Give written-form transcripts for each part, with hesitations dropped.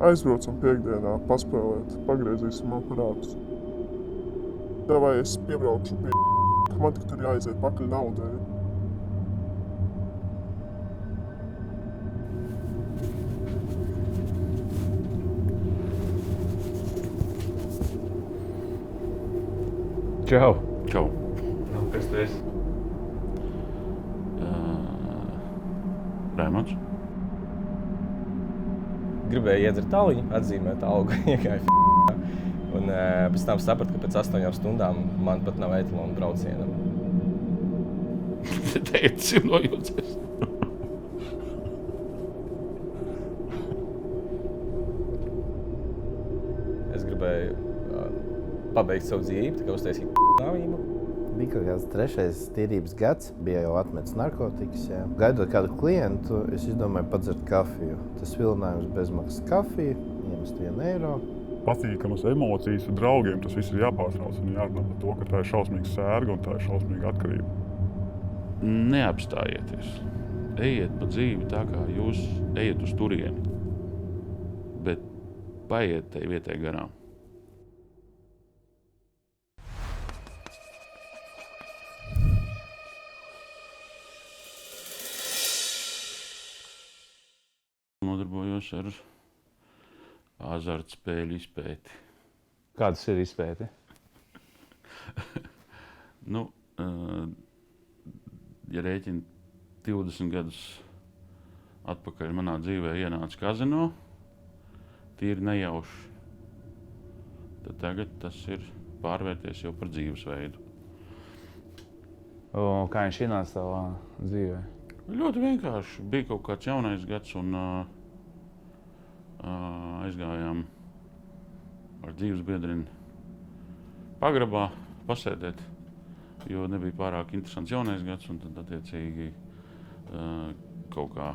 Aizbraucam piekdienā paspēlēt, pagriezīsim aparātus. Tā vai es piebraukšu pie man tik tur jāaiziet pakaļ naudai. Čau! Čau! Nu, kas tu esi? Raimonds. Gribēju iedzert tauliņu, atzīmēt algu, iegāju un pēc tam sapratu, ka pēc 8 stundām man pat nav etalona brauciena. Teicis ir nojūcies. Es gribēju pabeigt savu dzīvi, tā kā uztaisīt nāvību. Bija kaut kāds 3. tīrības gads, bija jau atmetis narkotikas. Jā. Gaidot kādu klientu, es izdomāju padzert kafiju. Tas vilinājums bezmaksas kafija, iemest 1 eiro. Patīkamas emocijas ar draugiem, tas viss ir jāpārtrauc un jārunā par to, ka tā ir šausmīga sērga un tā ir šausmīga atkarība. Neapstājieties. Ejiet pa dzīvi tā, kā jūs ejat uz turieni. Bet paiet tai vietai garām. Nodarbojos ar azartspēļu izpēti. Kādas ir izpēti? Ja rēķina 20 gadus atpakaļ manā dzīvē ienāca kazino, tīri nejauši, tad tagad tas ir pārvērties jau par dzīvesveidu. Kā viņš ienāca tavā dzīvē? Ļoti vienkārši. Bija kaut kāds jaunais gads un aizgājām ar dzīvesbiedrini pagrabā pasēdēt, jo nebija pārāk interesants jaunais gads, un tad attiecīgi kaut kā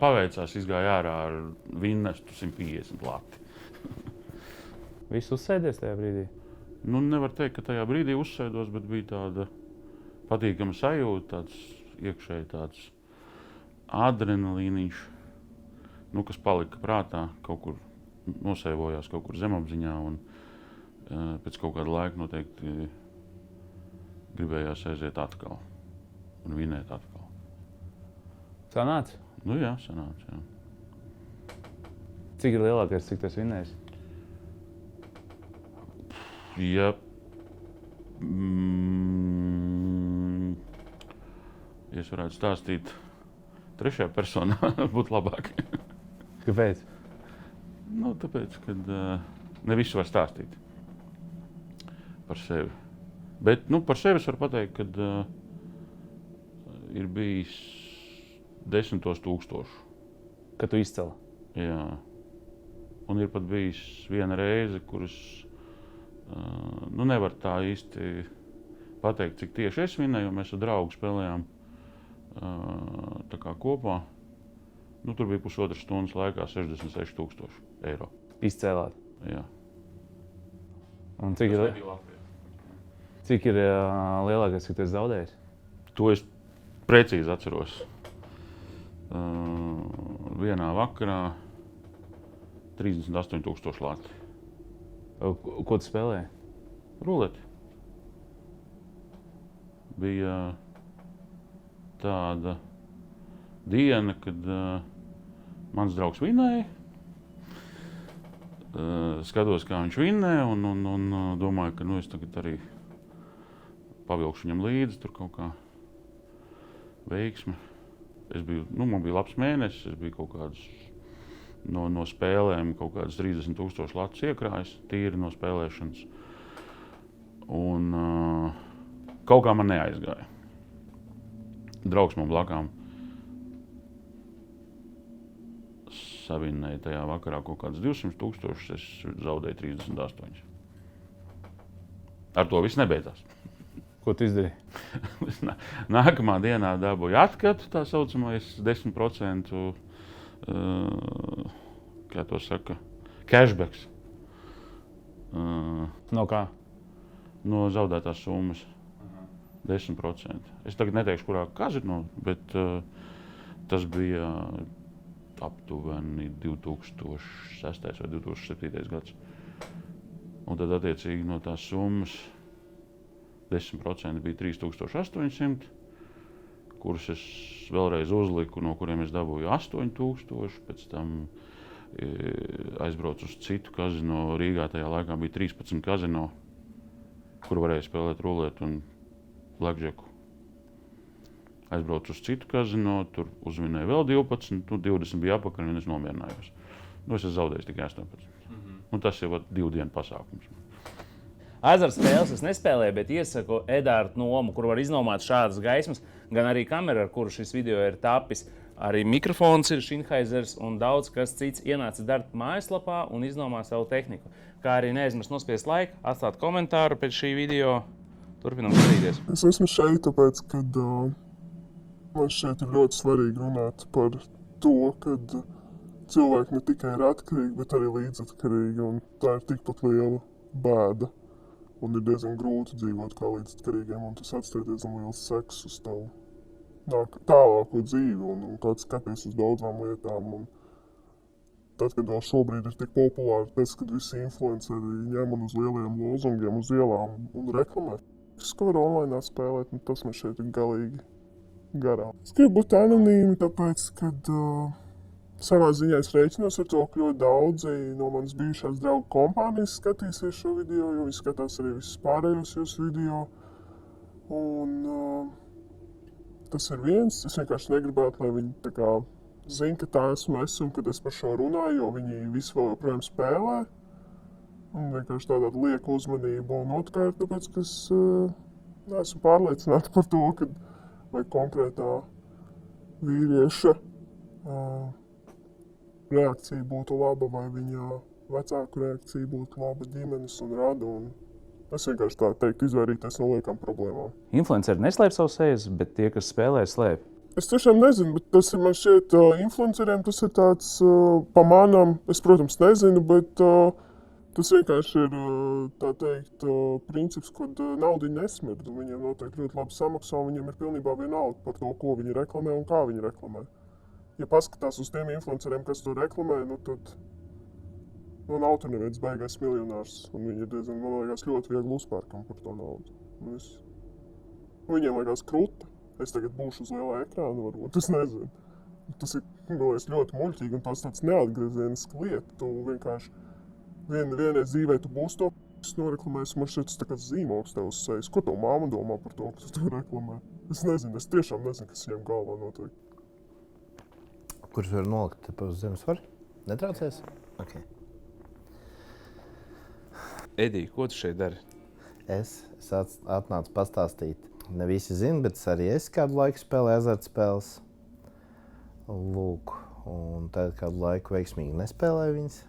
paveicās, izgāja ārā ar vinnestu 150 lati. Viss uzsēdies tajā brīdī? Nevar teikt, ka tajā brīdī uzsēdos, bet bija tāda patīkama sajūta, tāds iekšēji tāds adrenalīniņš, kas palika prātā, kaut kur nosēvojās, kaut kur zemapziņā, un pēc kaut kāda laika noteikti gribējās aiziet atkal un vinēt atkal. Sanāca? Jā, sanāca, jā. Cik ir lielākais, cik tu esi vinējis? Ja es varētu stāstīt 3. personā, būtu labāk. Kāpēc? Tāpēc, ka ne visu var stāstīt par sevi. Bet par sevi es varu pateikt, ka ir bijis 10 000. Kad tu izceli? Jā. Un ir pat bijis viena reize, kuras nevar tā īsti pateikt, cik tieši es vinēju, jo mēs ar draugu spēlējām tā kā kopā. Tur bija 1,5 stundas laikā 66 000 eiro. Izcēlāt? Jā. Un cik ir lielākais, cik tu esi zaudējis? To es precīzi atceros. Vienā vakarā 38 000 lati. Ko tu spēlēji? Ruleti. Bija tāda diena, kad mans draugs vinēja. Skatos, kā viņš vinē, un domāju, ka es tagad arī pavilkšu viņam līdzi, tur kaut kā veiksme. Man bija labs mēnesis, es biju kaut kādas no spēlēm, kaut kādas 30 000 latus iekrājis, tīri no spēlēšanas. Un kaut kā man neaizgāja. Draugs man blakām savinnēja tajā vakarā kaut kāds 200 000, es zaudēju 38. Ar to viss nebeidzās. Ko tu izdarīji? Nākamā dienā dabūju atkatu, tā saucamais 10%, kā to saka, cashbacks. No kā? No zaudētās summas. 10%. Es tagad neteikšu, kurā kazino, bet tas bija aptuveni 2006. vai 2007. gads. Un tad, attiecīgi, no tās summas 10% bija 3800, kurus es vēlreiz uzliku, no kuriem es dabūju 8000. Pēc tam aizbraucu uz citu kazino. Rīgā tajā laikā bija 13 kazino, kur varēja spēlēt rulētu un blackjacku. Aizbraucu uz citu kazino, tur uzvinēju vēl 12, 20 bija apakaļ un es nomierinājos. Es esmu zaudējis tikai 18. Un tas jau ir 2 dienu pasākums. Azartspēles es nespēlēju, bet iesaku Edārdu nomu, kur var iznomāt šādas gaismas, gan arī kamera, ar kuru šis video ir tapis. Arī mikrofons ir Sennheisers un daudz kas cits. Ienāca Darta mājaslapā un iznomā savu tehniku. Kā arī neaizmirst nospiest laiku, atstāt komentāru pēc šī video. Turpinām skatīties. Es esmu šeit, tāpēc, ka man šeit ir ļoti svarīgi runāt par to, ka cilvēki ne tikai ir atkarīgi, bet arī līdzatkarīgi. Un tā ir tikpat liela bēda. Un ir diezgan grūti dzīvot kā līdzatkarīgiem, un tas atstāja diezgan liels seks uz tavu tālāko dzīvi un kā skaties uz daudzām lietām. Un tad, kad vēl šobrīd ir tik populāri tas, kad visi influenceri ņem un uz lieliem lozungiem uz ielām un reklamē. Es varu online spēlēt, un tas man šeit ir galīgi garām. Es gribu būt anonīmi, tāpēc, kad savā ziņā es rēķinos ar to, ka ļoti daudzi no manas bijušās draugu kompānijas skatīsies šo video, jo viņi skatās arī visus pārējos jūsu video. Un tas ir viens. Es vienkārši negribētu, lai viņi tā kā zina, ka tā esmu es un kad es par šo runāju, jo viņi visi vēl joprojām spēlē. Un vienkārši tādā lieka uzmanība. Un otrkārt, tāpēc, ka es neesmu pārliecināta par to, ka vai konkrētā vīrieša reakcija būtu laba, vai viņa vecāku reakcija būtu laba ģimenes un rada. Un es vienkārši tā teiktu izvairīties no liekām problēmām. Influenceri neslēp savu sejas, bet tie, kas spēlē, slēp. Es tiešām nezinu, bet tas ir man šķiet influenceriem, tas ir tāds pamanām. Es, protams, nezinu, bet tas vienkārši ir, tā teikt, princips, kad naudu nesmird. Viņiem noteikti ļoti labi samaksā, un viņiem ir pilnībā vienalga par to, ko viņi reklamē un kā viņi reklamē. Ja paskatās uz tiem influenceriem, kas to reklamē, tad nav tur neviens baigais miljonārs, un viņi ir diezgan, man liekas, ļoti viegli uzpērkam par to naudu. Viņiem liekas kruta. Es tagad būšu uz lielā ekrāna, varbūt, es nezinu. Tas ir, man liekas, ļoti muļķīgi, un tas tāds neatgriezieniski lieta. Tu vienkārši vienreiz dzīvē tu būsi to noreklamējis, man šķiet, tas tā kā zīmogs tev uz sejas. Ko tev māma domā par to, ka tu to reklamē? Es nezinu, es tiešām nezinu, kas viņiem galvā notiek. Kurš var nolikt te pa uz zemes var? Netraucēs? Ok. Edī, ko tu šeit dari? Es atnācu pastāstīt. Ne visi zina, bet arī es kādu laiku spēlēju azartspēles. Lūk, un tad kādu laiku veiksmīgi nespēlēju viņas.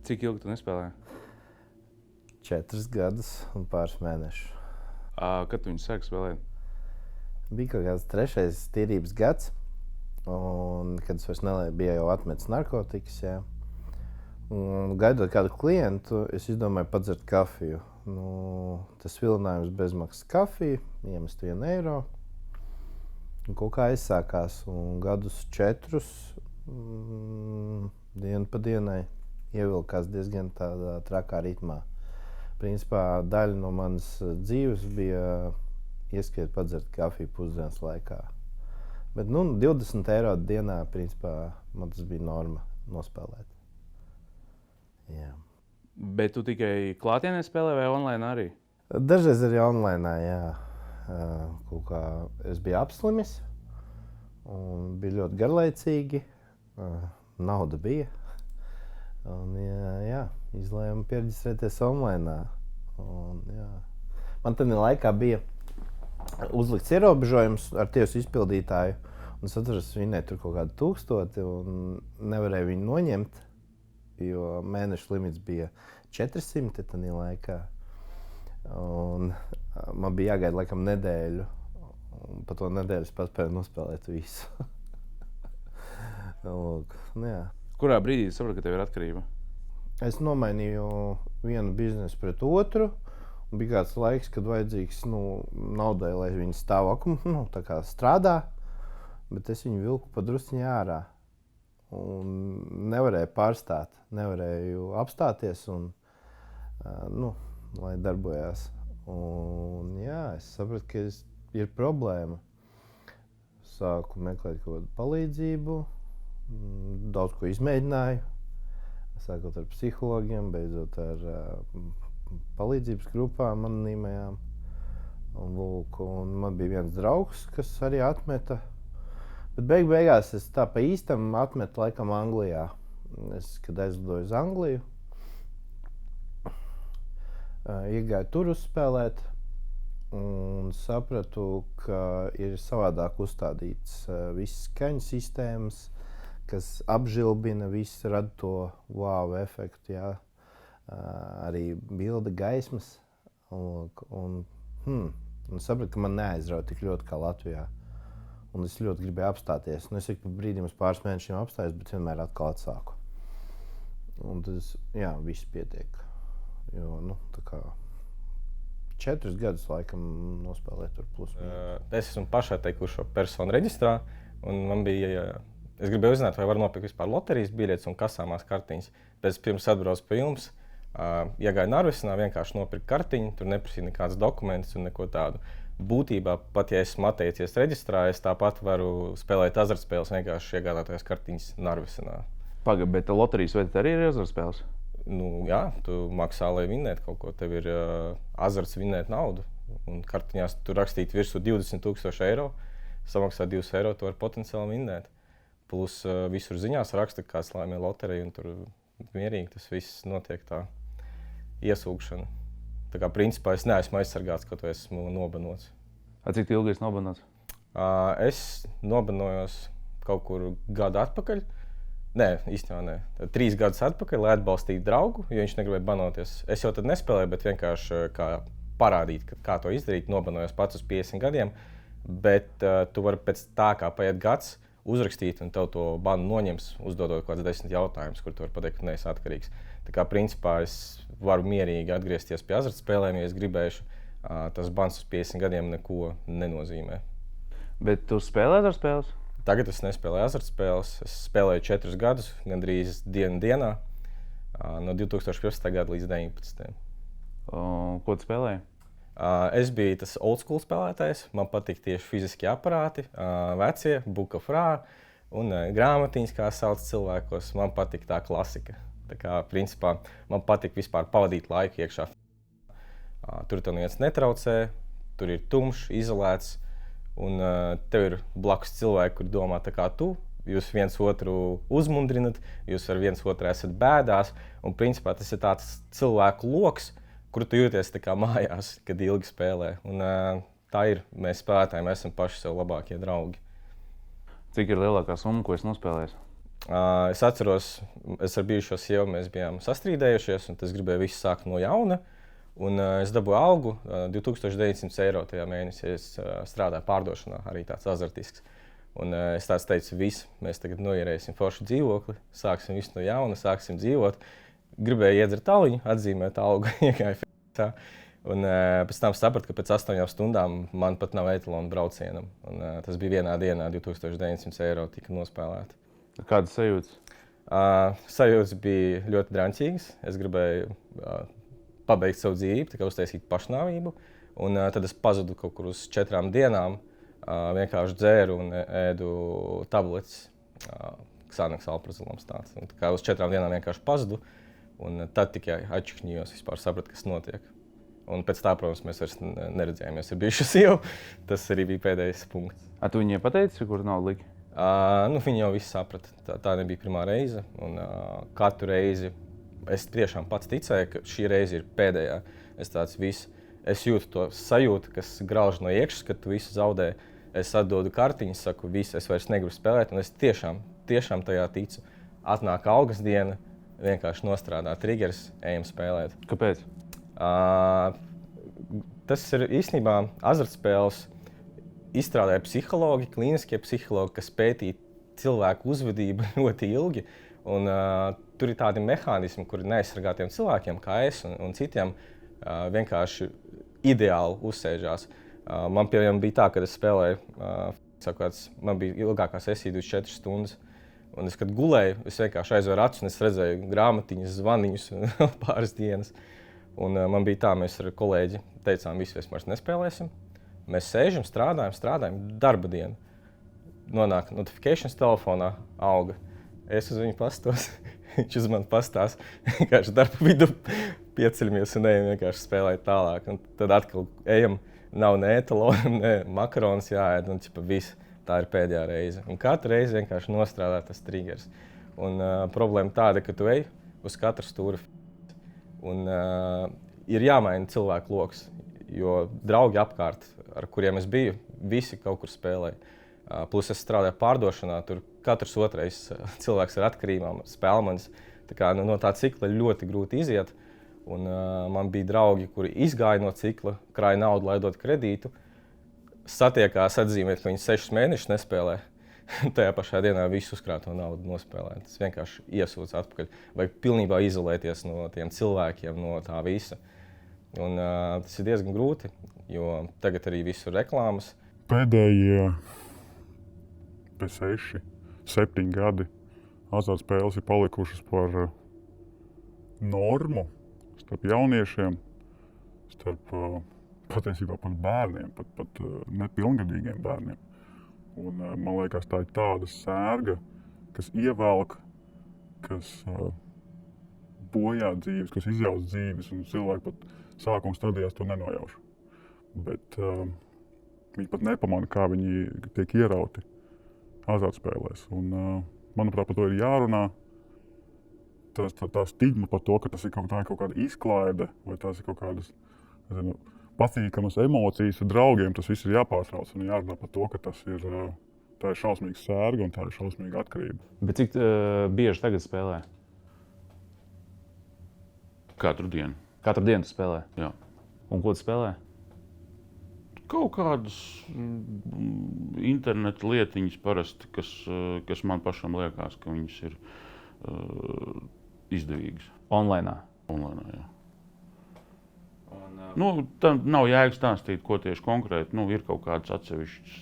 Cik ilgi tu nespēlēji? 4 gadus un pāris mēnešus. Kad tu viņu sāki spēlēt? Bija kaut kāds 3. tīrības gads, un kad es vairs biju jau atmetis narkotikas, jā. Un gaidot kādu klientu, es izdomāju padzert kafiju. Tas vilinājums bezmaksas kafiju, iemest 1 eiro. Un kaut kā aizsākās, un gadus 4 dienu pa dienai ievilkās diezgan tādā trakā ritmā. Principā daļa no manas dzīves bija ieskriet padzert kafiju pusdienas laikā. Bet 20 eiro dienā, principā, man tas bija norma nospēlēt. Jā. Bet tu tikai klātienē spēlē vai online arī? Dažreiz arī online, jā. Kaut kā es biju apslimis un bija ļoti garlaicīgi. Nauda bija. Un jā, izlēmu pierģistrēties online. Un, jā. Man tādā laikā bija uzlikts ierobežojums ar tiesu izpildītāju. Un es atceros, vinēju tur kaut kādu 1000 un nevarēju viņu noņemt. Jo mēneša limits bija 400 tādā laikā. Un man bija jāgaida laikam nedēļu. Un pa to nedēļu es paspēju nospēlēt visu. Lūk, jā. Kurā brīdī tu saprati, ka tev ir atkarība? Es nomainīju vienu biznesu pret otru. Un bija kāds laiks, kad vajadzīgs naudai, lai viņi stāv tā kā strādā. Bet es viņu vilku pa drusciņu ārā. un nevarēju pārstāt, nevarēju apstāties un, lai darbojās. Un, jā, es sapratu, ka ir problēma. Sāku meklēt kaut kādu palīdzību, daudz ko izmēģināju. Sākot ar psihologiem, beidzot ar palīdzības grupām anonīmajām. Un man bija viens draugs, kas arī atmeta. Bet beigās es tā pa īstam atmetu laikam Anglijā. Kad aizlidoju uz Angliju, iegāju tur uzspēlēt un sapratu, ka ir savādāk uzstādīts visas skaņu sistēmas, kas apžilbina, viss rada to wow efektu, jā. Arī bilde, gaismas. Un sapratu, ka man neaizrauja tik ļoti kā Latvijā. Un es ļoti gribēju apstāties. Es ik pa brīdim uz pāris mēnešiem apstājos, bet vienmēr atkal atsāku. Un tas, jā, viss pietiek. Jo, tā kā 4 gadus laikam nospēlēju tur plus. Es esmu pašā teikušo personu reģistrā, un man bija, es gribēju uzzināt, vai var nopirkt vispār loterijas biļetes un kasāmās kartiņas. Pēc pirms atbraucu pie jums, iegāju Narvisenā, vienkārši nopirkt kartiņu, tur neprasīja nekādas dokumentus un neko tādu. Būtībā, pat ja esmu atteicies reģistrā, es tāpat varu spēlēt azartspēles, vienkārši iegādāties kartiņas Narvisenā. Pagaid, bet loterijas vai arī ir azartspēles? Jā, tu maksā, lai vinnētu kaut ko. Tev ir azarts vinnēt naudu. Un kartiņās tu rakstīt virsū 20,000 eiro, samaksā 2 eiro, tu vari potenciāli vinnēt. Plus visur ziņās raksta, ka kāds laimē loteriju, un tur mierīgi tas viss notiek tā iesūkšana. Tā kā principā es neesmu aizsargāts, kaut vai esmu nobanots. Cik ilgi esi nobanots? Es nobanojos kaut kur gadu atpakaļ. Nē, īstenībā nē. 3 gadus atpakaļ, lai atbalstītu draugu, jo viņš negribēja banoties. Es jau tad nespēlēju, bet vienkārši kā parādīt, kā to izdarīt, nobanojos pats uz 50 gadiem. Bet tu vari pēc tā, kā paiet gads, uzrakstīt un tev to banu noņems, uzdodot kaut kāds 10 jautājumus, kur tu vari pateikt, ka neesi atkarīgs. Tā kā principā es varu mierīgi atgriezties pie azartspēlēm, ja es gribēšu. Tas bans uz 50 gadiem neko nenozīmē. Bet tu spēlē azartspēles? Tagad es nespēlēju azartspēles. Es spēlēju 4 gadus, gandrīz dienā, no 2015. gada līdz 19. Ko tu spēlēji? Es biju tas old school spēlētājs. Man patīk tieši fiziskie aparāti, vecie, Book of Ra un grāmatiņas, kā sauc cilvēkos. Man patīk tā klasika. Tā kā, principā, man patīk vispār pavadīt laiku iekšā. Tur tev neviens netraucē, tur ir tumšs, izolēts. Un tev ir blakus cilvēki, kuri domā tā kā tu. Jūs viens otru uzmundrinat, jūs ar viens otru esat bēdās. Un principā tas ir tāds cilvēku loks, kuru tu jūties tā kā mājās, kad ilgi spēlē. Un tā ir. Mēs spēlētāji, mēs esam paši sev labākie draugi. Cik ir lielākā summa, ko esi nospēlējis? Es atceros, es ar bijušo sievu mēs bijām sastrīdējušies, un es gribēju visu sākt no jauna. Un es dabūju algu 2900 eiro tajā mēnesī. Es strādāju pārdošanā, arī tāds azartisks. Un es teicu, viss, mēs tagad noierēsim foršu dzīvokli, sāksim visu no jauna, sāksim dzīvot. Gribēju iedzert tauliņu, atzīmēt algu, iegāju f***tā. Un pēc tam sapratu, ka pēc 8 stundām man pat nav etalona braucienam. Un tas bija vienā dienā, 2900 eiro tika nospēlēti. Kādas sajūtas? Sajūtas bija ļoti draņķīgas. Es gribēju pabeigt savu dzīvi, tā kā uztaisīt pašnāvību. Un tad es pazudu kaut kur uz 4 dienām, vienkārši dzēru un ēdu tabletes, Xanax alprazolams tāds. Un tā kā uz 4 dienām vienkārši pazudu, un tad tikai atčikņījos, vispār sapratu, kas notiek. Un pēc tā, protams, mēs vairs neredzējāmies ar bijušo sievu. Tas arī bija pēdējais punkts. Tu viņai pateici, kur naudu liki? Viņi jau visu saprata. Tā nebija pirmā reize. Un katru reizi es tiešām pats ticēju, ka šī reize ir pēdējā. Es jūtu to sajūtu, kas grauž no iekšas, kad tu visu zaudē. Es atdodu kartiņas, saku, visu, es vairs negribu spēlēt, un es tiešām tajā ticu. Atnāk algas diena, vienkārši nostrādā triggers, ejam spēlēt. Kāpēc? Tas ir īstenībā azartspēles izstrādāja psihologi, klīniskie psihologi, kas pētīja cilvēku uzvedību ļoti ilgi. Un, tur ir tādi mehānismi, kuri neaizsargātiem cilvēkiem, kā es un citiem, vienkārši ideāli uzsēžās. Man piemēram bija tā, kad es spēlēju, man bija ilgākā sesija 24 stundas. Un es, kad gulēju, es vienkārši aizvēru acis un es redzēju grāmatiņas, zvaniņus pāris dienas. Un man bija tā, mēs ar kolēģi teicām, visi vairs nespēlēsim. Mēs sēžam, strādājam, darba dienu. Nonāk notifikācijas telefonā, auga. Es uz viņu pastos, viņš uz mani pastās. Vienkārši darba vidu pieceļamies un ejam vienkārši spēlēt tālāk. Un tad atkal ejam, nav ne etalona, ne makaronas jāēd, un ķipa viss. Tā ir pēdējā reize. Un katru reizi vienkārši nostrādā tas triggers. Un problēma tāda, ka tu ej uz katru stūri. Un ir jāmaina cilvēku loks, jo draugi apkārt, ar kuriem es biju, visi kaut kur spēlēja. Plus es strādāju pārdošanā, tur katrs otrais cilvēks ar atkarībām, spēlmanis. Tā kā no tā cikla ļoti grūti iziet. Un man bija draugi, kuri izgāja no cikla, krāja naudu, lai dot kredītu. Satiekās atzīmēt, ka viņi 6 mēnešus nespēlē. Tajā pašā dienā visu uzkrāto naudu nospēlē. Tas vienkārši iesūdz atpakaļ. Vajag pilnībā izolēties no tiem cilvēkiem, no tā visa. Un tas ir diezgan grūti, jo tagad arī visur reklāmas. Pēdējie 6, 7 gadi azartspēles ir palikušas par normu starp jauniešiem, starp patiesībā pat bērniem, pat nepilngadīgiem bērniem. Un, man liekas, tā ir tāda sērga, kas ievelk, kas bojā dzīves, kas izjauc dzīves, un cilvēki pat sākuma stadijās to nenojauš. Bet viņi pat nepamana, kā viņi tiek ierauti azartspēlēs. Un, manuprāt, par to ir jārunā. Tā stigma par to, ka tas ir kaut kāda izklaide, vai tās ir kaut kādas, nezinu, patīkamas emocijas ar draugiem, tas viss ir jāpārtrauc un jārunā par to, ka tā ir šausmīga sērga un tā ir šausmīga atkarība. Bet cik bieži tagad spēlē? Katru dienu. Katru dienu tu spēlē? Jā. Un ko tu spēlē? Kaut kādas interneta lietiņas parasti, kas man pašam liekas, ka viņas ir izdevīgas. Online? Online, jā. Nu, tam nav jēga stāstīt, ko tieši konkrēti. Nu, ir kaut kādas atsevišķas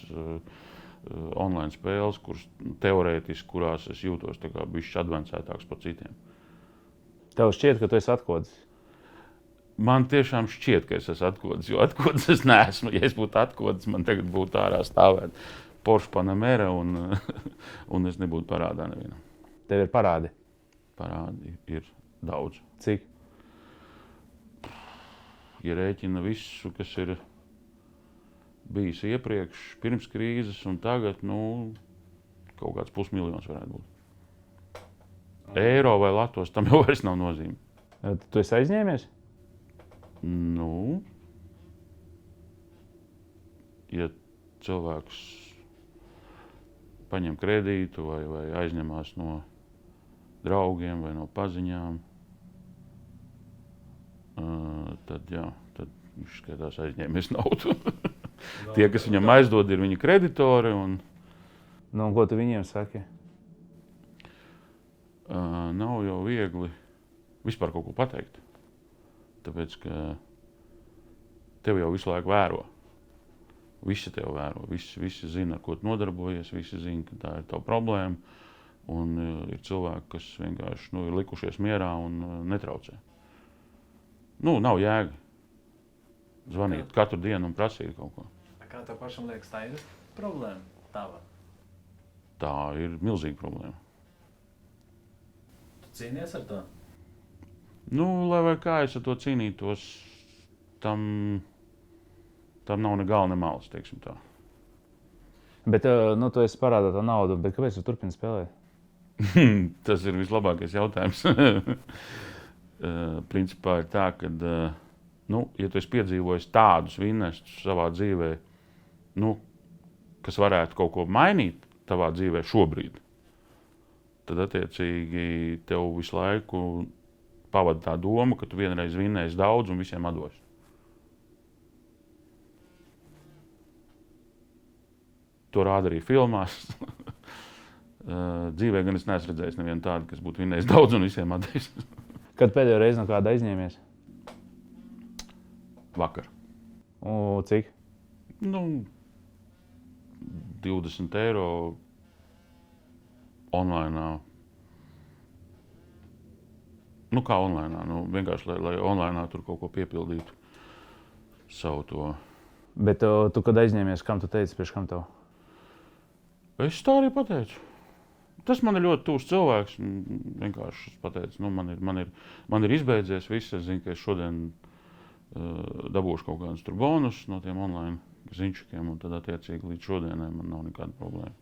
online spēles, kuras teorētiski, kurās es jūtos tā kā bišķi advancētāks par citiem. Tev šķiet, ka tu esi atkodzis? Man tiešām šķiet, ka es esmu atkodzis, jo atkodzis es neesmu. Ja es būtu atkodzis, man tagad būtu ārā stāvēt Porsche Panamera un es nebūtu parādā nevienam. Tev ir parādi? Parādi ir daudz. Cik? Ja rēķina visu, kas ir bijis iepriekš, pirms krīzes un tagad, kaut kāds 500 000 varētu būt. Eiro vai latos tam jau vairs nav nozīme. Tu esi aizņēmies? Ja cilvēks paņem kredītu vai aizņemās no draugiem vai no paziņām, tad viņš skaitās aizņēmies naudu. Tie, kas viņam aizdod, ir viņa kreditori. Un ko tu viņiem saki? Nav jau viegli vispār kaut ko pateikt. Tāpēc, ka tevi jau visu laiku vēro. Visi tevi vēro. Visi zina, ar ko tu nodarbojies. Visi zina, ka tā ir tava problēma. Un ir cilvēki, kas vienkārši ir likušies mierā un netraucē. Nav jēga zvanīt katru dienu un prasīt kaut ko. Kā tev pašam liekas, tā ir problēma tava? Tā ir milzīga problēma. Tu cīnies ar to? Lai vai kā es ar to cīnītos, tam nav ne gala, ne malas, teiksim tā. Bet, tu esi parādā to naudu, bet kāpēc tu turpini spēlēt? Tas ir vislabākais jautājums. Principā ir tā, ka, ja tu esi piedzīvojis tādus vinnestus savā dzīvē, kas varētu kaut ko mainīt tavā dzīvē šobrīd, tad attiecīgi tev visu laiku pavada tā doma, ka tu vienreiz vinnēsi daudz un visiem atdosi. To rāda arī filmās. Dzīvē gan es neesmu redzējis nevienu tādu, kas būtu vinnējis daudz un visiem atdevis. Kad pēdējo reizi no kāda aizņēmies? Vakar. Cik? 20 eiro online. Nu, kā online? Nu, vienkārši, lai online tur kaut ko piepildītu savu to. Bet tu, kad aizņēmies, kam tu teici, priekš kam tev? Es tā arī pateicu. Tas man ir ļoti tūs cilvēks. Vienkārši es pateicu, nu, man ir izbeidzies viss. Es zinu, ka es šodien dabūšu kaut kādus tur bonusus no tiem online ziņšakiem, un tad attiecīgi līdz šodienai man nav nekāda problēma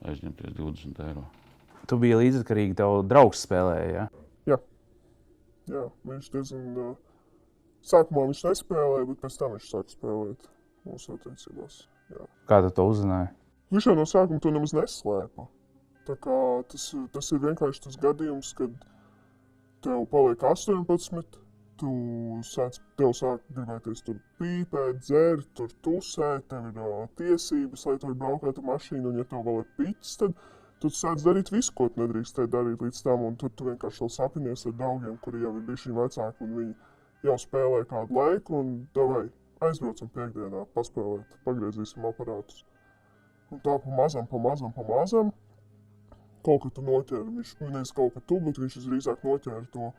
aizņemties 20 eiro. Tu biji līdzatkarīgi, tev draugs spēlēja, ja? Jā, viņš diezgan... Sākumā viņš nespēlēja, bet pēc tam viņš sāka spēlēt mūsu attiecībās. Jā. Kā tu to uzzināji? Viņš jau no sākuma to nemaz neslēpa. Tā kā tas ir vienkārši tas gadījums, kad tev paliek 18, tev sāk gribēties tur pīpēt, dzert, tur tusēt, tev ir tiesības, lai tu braukāt ar mašīnu, un ja tev vēl ir piķis, tad tu sāc darīt visu, ko tu nedrīkstēji darīt līdz tam, un tad tu vienkārši vēl sapinies ar draugiem, kuri jau ir bijuši vecāki, un viņi jau spēlē kādu laiku, un davai, aizbraucam piektdienā, paspēlēt, pagriezīsim aparātus. Un tā pamazam, kaut kā tu noķēri, viņš nevis kaut kā tu, bet viņš drīzāk noķēri to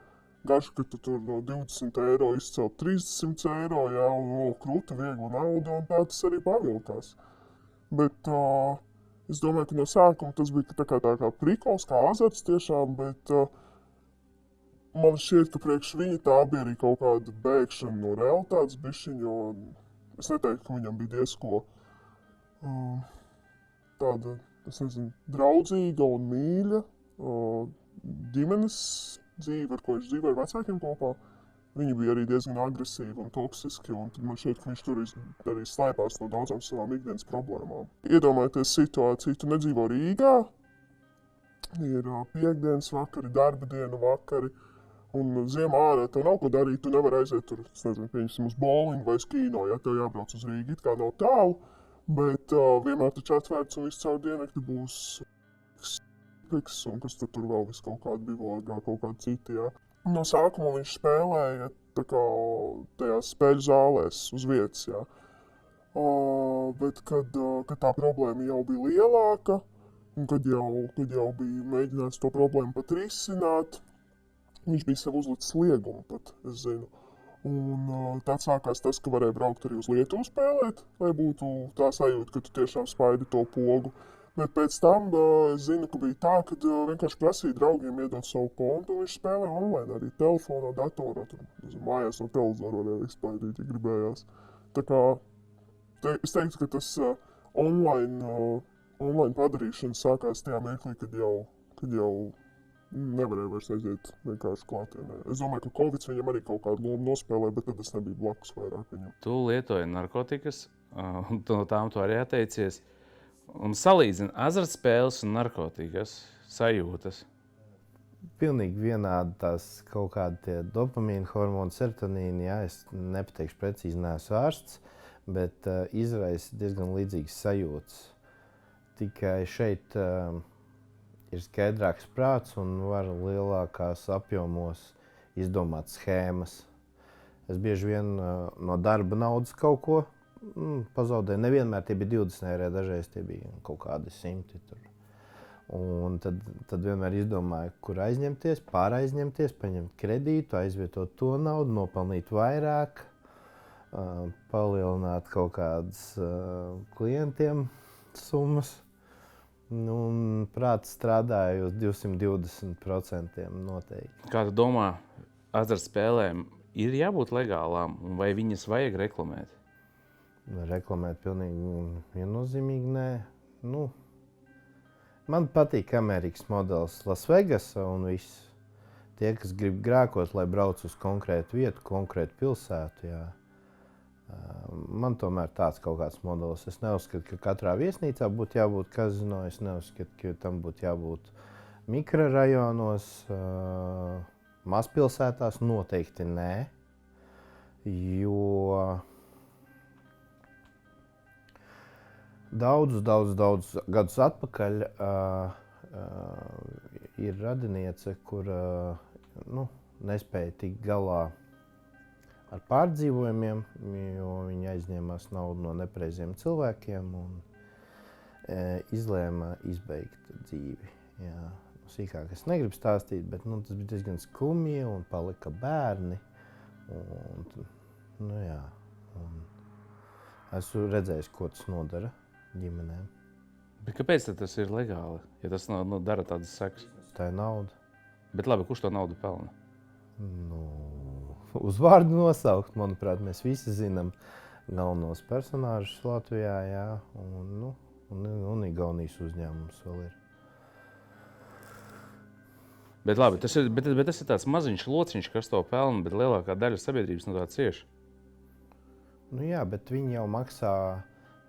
garšu, ka tu tur no 20 eiro izcelt 300 eiro, jā, un krūta viegla nauda, un tā tas arī pavilkās. Bet es domāju, ka no sākuma tas bija tā kā prikols, kā azarts tiešām, bet man šķiet, ka priekš viņa tā bija arī kaut kāda bēgšana no realitātes bišķiņa, jo es neteiktu, ka viņam bija diezko tāda, es nezinu, draudzīga un mīļa ģimenes dzīve, ar ko viņš dzīvoja ar vecākiem kopā. Viņi bija arī diezgan agresīvi un toksiski, un tad man šķiet, ka viņš tur arī slēpās no daudzām savām ikdienas problēmām. Iedomājieties situāciju, tu nedzīvo Rīgā, ir piektdienas vakari, darba dienu vakari, un ziemā ārā tev nav ko darīt, tu nevari aiziet tur, es nezinu, pieņemsim uz bowlingu vai uz kino, ja tev jābrauc uz Rīgu, it kā nav tālu, bet vienmēr taču atvērts un visu caur dienekti būs Netflix, un kas tur vēl visu kaut kādu bivogā, kaut kādu citi, jā. No sākuma viņš spēlēja tā kā tajās spēļu zālēs uz vietas, jā. Bet kad tā problēma jau bija lielāka, un kad jau bija mēģināts to problēmu pat risināt, viņš bija sev uzlicis liegumu pat, es zinu. Un tad sākās tas, ka varēja braukt arī uz Lietuvu spēlēt, lai būtu tā sajūta, ka tu tiešām spaidi to pogu. Bet pēc tam es zinu, ka bija tā, ka vienkārši prasīja draugiem iedot savu kontu, un viņš spēlēja online arī telefonā, datorā, tur mājās no televizora varēja izpaidīt, ja gribējās. Tā kā es teiktu, ka tas online padarīšana sākās tajā mirklī, kad jau nevarēja vairs aiziet vienkārši klātienē. Es domāju, ka Covid viņam arī kaut kādu lomu nospēlēja, bet tad es nebiju blakus vairāk viņam. Tu lietoji narkotikas, un no tām tu arī atteicies. Un salīdzina azartspēles un narkotikas sajūtas. Pilnīgi vienādi tās kaut kādi tie dopamīna hormoni, serotonīni, jā, es nepateikšu precīzi, neesmu ārsts, bet izraisa diezgan līdzīgas sajūtas. Tikai šeit ir skaidrāks prāts un var lielākās apjomos izdomāt schēmas. Es bieži vien no darba naudas kaut ko pazaudēju. Nevienmēr tie bija 20 eiro, dažreiz tie bija kaut kādi 100 tur. Un tad vienmēr izdomāju, kur aizņemties, pāraizņemties, paņemt kredītu, aizvietot to naudu, nopelnīt vairāk, palielināt kaut kādas klientiem summas. Un prāts strādāja uz 220% noteikti. Kā tu domā, azartspēlēm ir jābūt legālām, vai viņas vajag reklamēt? Reklamēt pilnīgi viennozīmīgi nē. Man patīk Amerikas modelis Las Vegasa un viss. Tie, kas grib grēkot, lai brauc uz konkrētu vietu, konkrētu pilsētu, jā. Man tomēr tāds kaut kāds modelis. Es neuzskatu, ka katrā viesnīcā būtu jābūt kazino, es neuzskatu, ka tam būtu jābūt mikrorajonos, mazpilsētās noteikti nē, jo daudzus gadus atpakaļ ir radiniece, kur nespēja tikt galā ar pārdzīvojumiem, jo viņi aizņēmās naudu no nepareiziem cilvēkiem un izlēma izbeigt dzīvi. Jā, sīkāk es negribu stāstīt, bet tas bija diezgan skumji un palika bērni. Esmu redzējis, ko tas nodara ģimenēm. Bet kāpēc tas ir legāli, ja tas dara tādas sekas? Tā ir nauda. Bet labi, kurš to naudu pelna? Uz vārdu nosaukt, manuprāt, mēs visi zinām galvenos personāžus Latvijā, jā, un Igaunijas uzņēmums vēl ir. Bet labi, tas ir tāds maziņš lociņš, kas to pelna, bet lielākā daļa sabiedrības no tā cieš. Jā, bet viņi jau maksā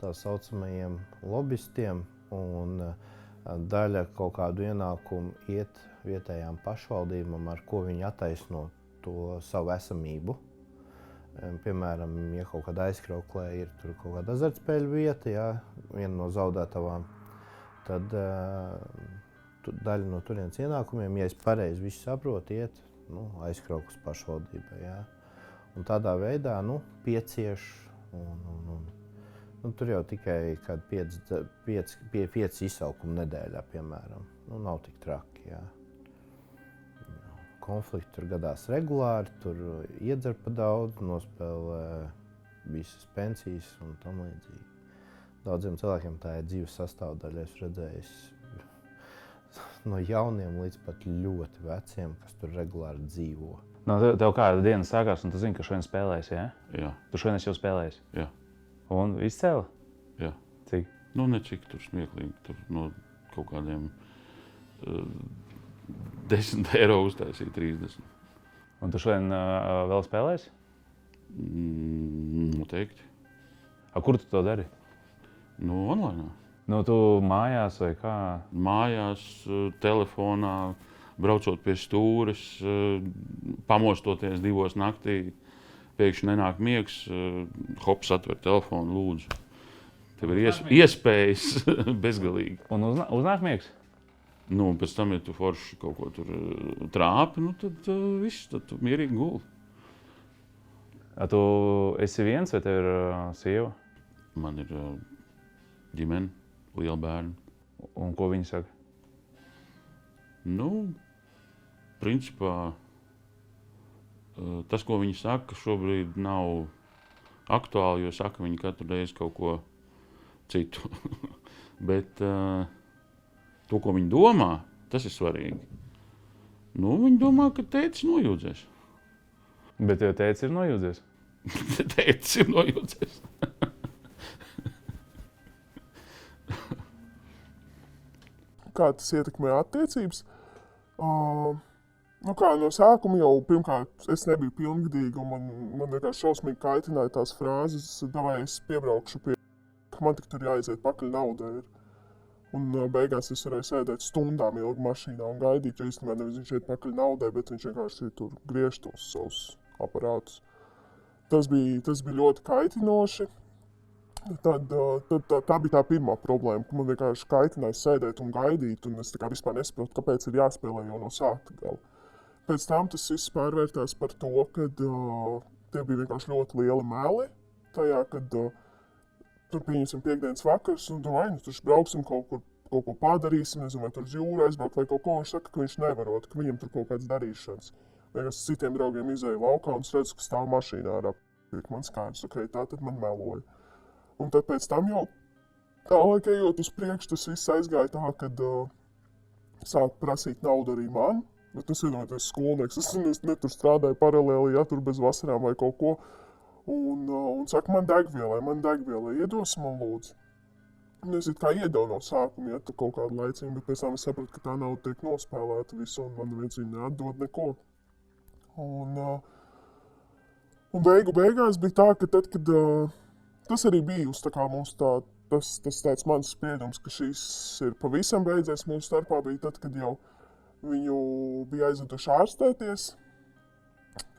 tā saucamajiem lobistiem, un daļa kaut kādu ienākumu iet vietējām pašvaldībām, ar ko viņi attaisno to savu esamību. Piemēram, ja kaut kādā aizkrauklē ir tur kaut kāda azartspēļu vieta, jā, viena no zaudētavām, tad daļa no turienes ienākumiem, ja es pareizi visu saprotu, iet aizkrauklas pašvaldībai. Jā. Un tādā veidā piecieš, un tur jau tikai kādi 5 izsaukumi nedēļā, piemēram. Nav tik traki, jā. Konflikti tur gadās regulāri, tur iedzer pa daudz, nospēlē visas pensijas un tam līdzīgi. Daudziem cilvēkiem tā ir dzīves sastāvdaļa, es redzējis no jauniem līdz pat ļoti veciem, kas tur regulāri dzīvo. Tev kāda diena sākās, un tu zini, ka šodien spēlēsi, jā? Jā. Tu šodien jau spēlēsi? Jā. Un izcēli? Jā. Cik? Ne cik tur smieklīgi, tur no kaut kādiem 10 eiro uztaisīja 30. Un tu šodien vēl spēlēsi? Noteikti. Kur tu to dari? Online. Tu mājās vai kā? Mājās, telefonā, braucot pie stūres, pamostoties 2 naktī, pēkšņi nenāk miegs, hops atver telefonu, lūdzu. Tev ir iespējas bezgalīgi. Un uznāk miegs? Pēc tam, ja tu forši kaut ko tur trāpi, tad viss, tad tu mierīgi guli. Tu esi viens vai tev ir sieva? Man ir ģimene, liela bērni. Un ko viņi saka? Principā tas, ko viņi saka, šobrīd nav aktuāli, jo saka viņi katru reizi kaut ko citu. Bet to, ko viņi domā, tas ir svarīgi. Viņi domā, ka tētis nojūdzies. Bet tev tētis ir nojūdzies? Tētis ir nojūdzies. Kā tas ietekmē attiecības? No sākuma jau pirmkārt es nebiju pilngadīga, un man vienkārši šausmīgi kaitināja tās frāzes, davai es piebraukšu pie, ka man tik tur jāaiziet pakaļ naudai ir. Un beigās es varēju sēdēt stundām ilgi mašīnā un gaidīt, jo īstenībā nevis viņš iet pakaļ naudai, bet viņš vienkārši tur griež tos savus aparātus. Tas bija ļoti kaitinoši. Tā bija tā pirmā problēma, ka man vienkārši kaitināja sēdēt un gaidīt, un es vispār nesaprotu, kāpēc ir jāspēlē jau no sākta gala. Pēc tam tas viss pārvērtās par to, ka tie bija vienkārši ļoti lieli meli tajā, kad tur pieņemsim piekdienas vakars, un tur brauksim kaut ko padarīsim, nezinu, vai tur uz jūru aizbraukt vai kaut ko. Viņš saka, ka viņš nevarot, ka viņam tur kaut kāds darīšanas. Vienkārši citiem draugiem izēju laukā un es redzu, ka stāv mašīnā ārā. Man skaidrs, ok, tā tad man meloja. Un tad pēc tam jau tālāk ejot uz priekšu, tas viss aizgāja tā, kad sāk prasīt naudu arī man. Bet es vienojos skolnieks, es netur strādāju paralēli, ja tur bez vasarām vai kaut ko. Un saka, man degvielai iedos man lūdzu. Un es kā iedevu no sākuma, ja tur kaut kādu laiciņu, bet pēc tam es sapratu, ka tā nauda tiek nospēlēta visu, un man neviens viņu neatdod neko. Un beigās bija tā, ka tad, kad tas arī bija uz tā kā mums tas tāds mans spriedums, ka šīs ir pavisam beidzies mūsu starpā, bija tad, kad jau viņu bija aizveduši ārstēties.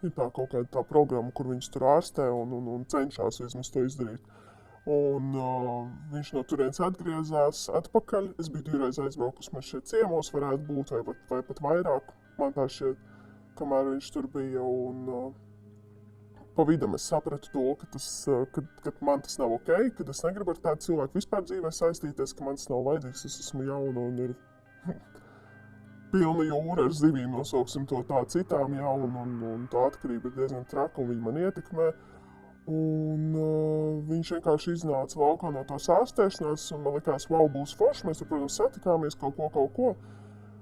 Ir tā kaut kāda tā programma, kur viņus tur ārstē un cenšas vismaz to izdarīt. Un viņš no turienes atgriezās atpakaļ. Es biju 2 reizes aizbraukus, man šeit ciemos varētu būt, vai pat vairāk. Man tā šķiet, kamēr viņš tur bija. Un pa vidam es sapratu to, ka man tas nav ok, ka es negribu ar tādu cilvēku vispār dzīvē saistīties, ka man tas nav vajadzīgs, es esmu jauna un ir pilna jūra ar zivīm, nosauksim to tā citām, jā, un tā atkarība ir diezgan traka, un viņi man ietekmē. Un viņš vienkārši iznāca laukā no tās ārstēšanās, un man likās, wow, būs forši, mēs, protams, satikāmies kaut ko.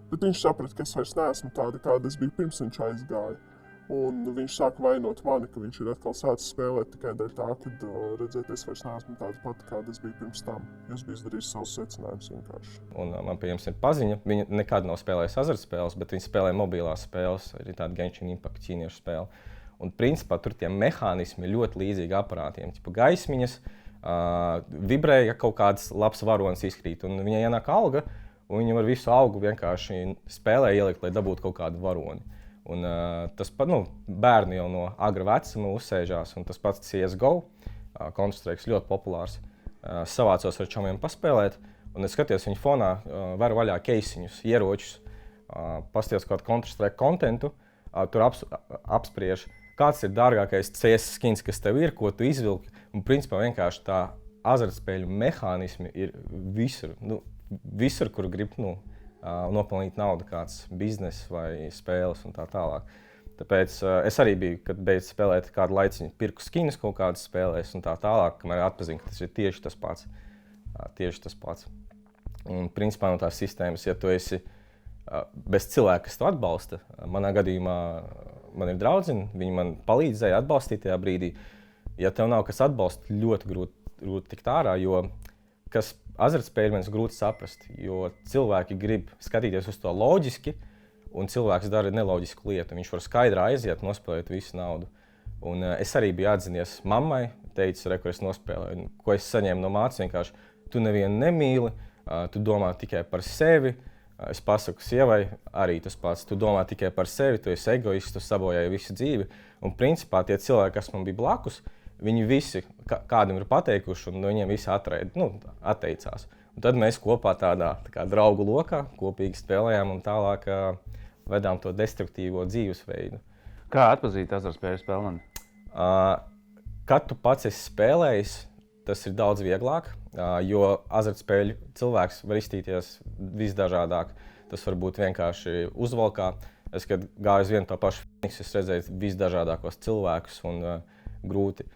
Bet viņš saprata, ka es vairs neesmu tāda, kāda es biju pirms viņš aizgāja. Un viņš sāka vainot mani, ka viņš ir atkal sācis spēlēt tikai dēļ tā, ka, redzēt, es vairs neesmu tāda pati, kāda es biju pirms tam. Es biju izdarījis savus secinājumus vienkārši. Un man, piemēram, ir paziņa, viņa nekad nav spēlējusi azartspēles, bet viņa spēlē mobilās spēles, arī tāda Genshin Impact ķīniešu spēle. Un principā tur tie mehānismi ir ļoti līdzīgi aparātiem. Tipa gaismiņas, vibrē, ja kaut kāds labs varonis izkrīt, un viņai ienāk alga, un viņa var visu algu vienkārši spēlē ielikt, lai dabūtu kaut kādu varoni. Un tas pat, bērni jau no agra vecuma uzsēžās, un tas pats CSGO, Counter-Strike ļoti populārs. Savācos ar čomiem paspēlēt, un es skatījos viņu fonā, varu vaļā keisiņus, ieročus, pastījos kādu Counter-Strike kontentu, tur apspriež, kāds ir dārgākais CS skins, kas tev ir, ko tu izvilki. Un principā vienkārši tā azartspēļu mehānismi ir visur, visur, kur grib nopelnīt naudu, kāds bizness vai spēles un tā tālāk. Tāpēc es arī biju, kad beidzu spēlēt kādu laiciņu, pirku skinus kaut kādas spēlēs un tā tālāk, kamēr atpazinu, ka tas ir tieši tas pats. Tieši tas pats. Un principā no tās sistēmas, ja tu esi bez cilvēka, kas tev atbalsta, manā gadījumā man ir draudzene, viņi man palīdzēja atbalstīt tajā brīdī. Ja tev nav kas atbalsta, ļoti grūti tikt ārā, jo kas azartspēļu man grūti saprast, jo cilvēki grib skatīties uz to loģiski, un cilvēks dara neloģisku lietu. Viņš var skaidrā aiziet, nospēlēt visu naudu. Un es arī biju atzinies mammai, teicu, kur es nospēlēju, ko es saņēmu no mātes vienkārši. Tu nevienu nemīli, tu domā tikai par sevi. Es pasaku sievai arī tas pats, tu domā tikai par sevi, tu esi egoists, tu sabojāji visu dzīvi. Un principā tie cilvēki, kas man bija blakus, viņi visi kādam ir pateikuši, un viņiem visi atteicās. Un tad mēs kopā tādā draugu lokā kopīgi spēlējām un tālāk vedām to destruktīvo dzīvesveidu. Kā atpazīt azartspēļu spēlmani? Kad tu pats esi spēlējis, tas ir daudz vieglāk, jo azartspēļu cilvēks var iztīties visdažādāk. Tas var būt vienkārši uzvalkā. Es, kad gāju uz vienu to pašu Phoenix, es redzēju visdažādākos cilvēkus un grūti.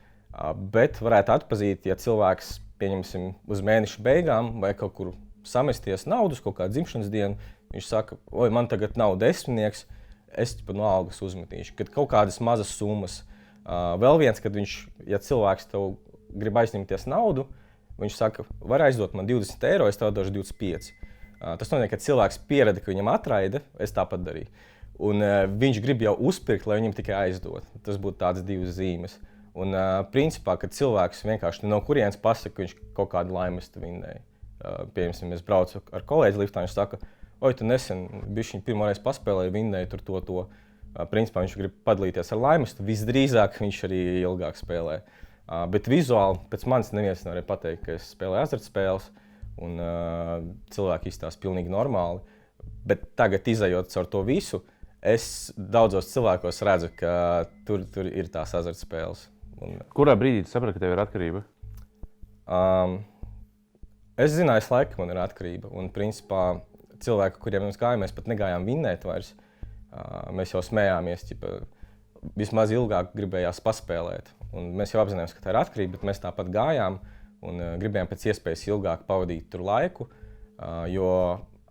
Bet varētu atpazīt, ja cilvēks, pieņemsim, uz mēneša beigām vai kaut kur samesties naudu, kaut kādu dzimšanas dienu, viņš saka, oi, man tagad nav desmitnieks, es no algas uzmetīšu. Kad kaut kādas mazas summas. Vēl viens, kad ja cilvēks tev grib aizņemties naudu, viņš saka, var aizdot man 20 eiro, es tev došu 25. Tas nozīmē, ka cilvēks pierada, ka viņam atraida, es tāpat darīju. Un viņš grib jau uzpirkt, lai viņam tikai aizdot. Tas būtu tāds divas zīmes. Un principā, kad cilvēks vienkārši no kurienes pasaka, ka viņš kaut kādu laimestu vinnēja. Piemēram, es braucu ar kolēģi liftā, viņš saka, oi, tu nesen bišķiņ pirmoreiz paspēlēji, vinnēji tur to. Principā viņš grib padalīties ar laimestu, visdrīzāk viņš arī ilgāk spēlē. Bet vizuāli pēc manis neviens nevarēja pateikt, ka es spēlēju azartspēles, un cilvēki izstāsta pilnīgi normāli. Bet tagad, izejot caur to visu, es daudzos cilvēkos redzu, ka tur ir tās azartspēles. Kurā brīdī tu saprati, ka tev ir atkarība? Es zināju, laika man ir atkarība. Un principā cilvēki, kuriem mēs gājām, mēs pat negājām vinnēt vairs. Mēs jau smējāmies, vismaz ilgāk gribējās paspēlēt. Un mēs jau apzinājāmies, ka tā ir atkarība, bet mēs tāpat gājām un gribējām pēc iespējas ilgāk pavadīt tur laiku, jo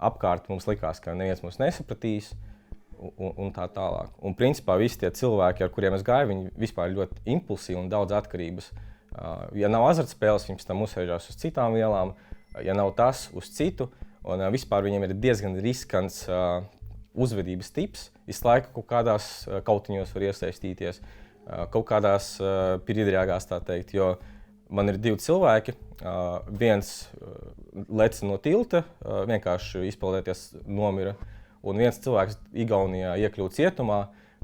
apkārt mums likās, ka neviens mūs nesapratīs un tā tālāk. Un principā visi tie cilvēki, ar kuriem es gāju, viņi vispār ir ļoti impulsīvi un daudz atkarības. Ja nav azartspēles, viņi pēc tam uzsēžās uz citām vielām, ja nav tas, uz citu. Un vispār viņiem ir diezgan riskants uzvedības tips. Visu laiku kaut kādās kautiņos var iesaistīties, kaut kādās pirīdrjāgās, tā teikt. Jo man ir divi cilvēki, viens lec no tilta, vienkārši izpeldēties nomira. Un viens cilvēks Igaunijā iekļūt cietumā,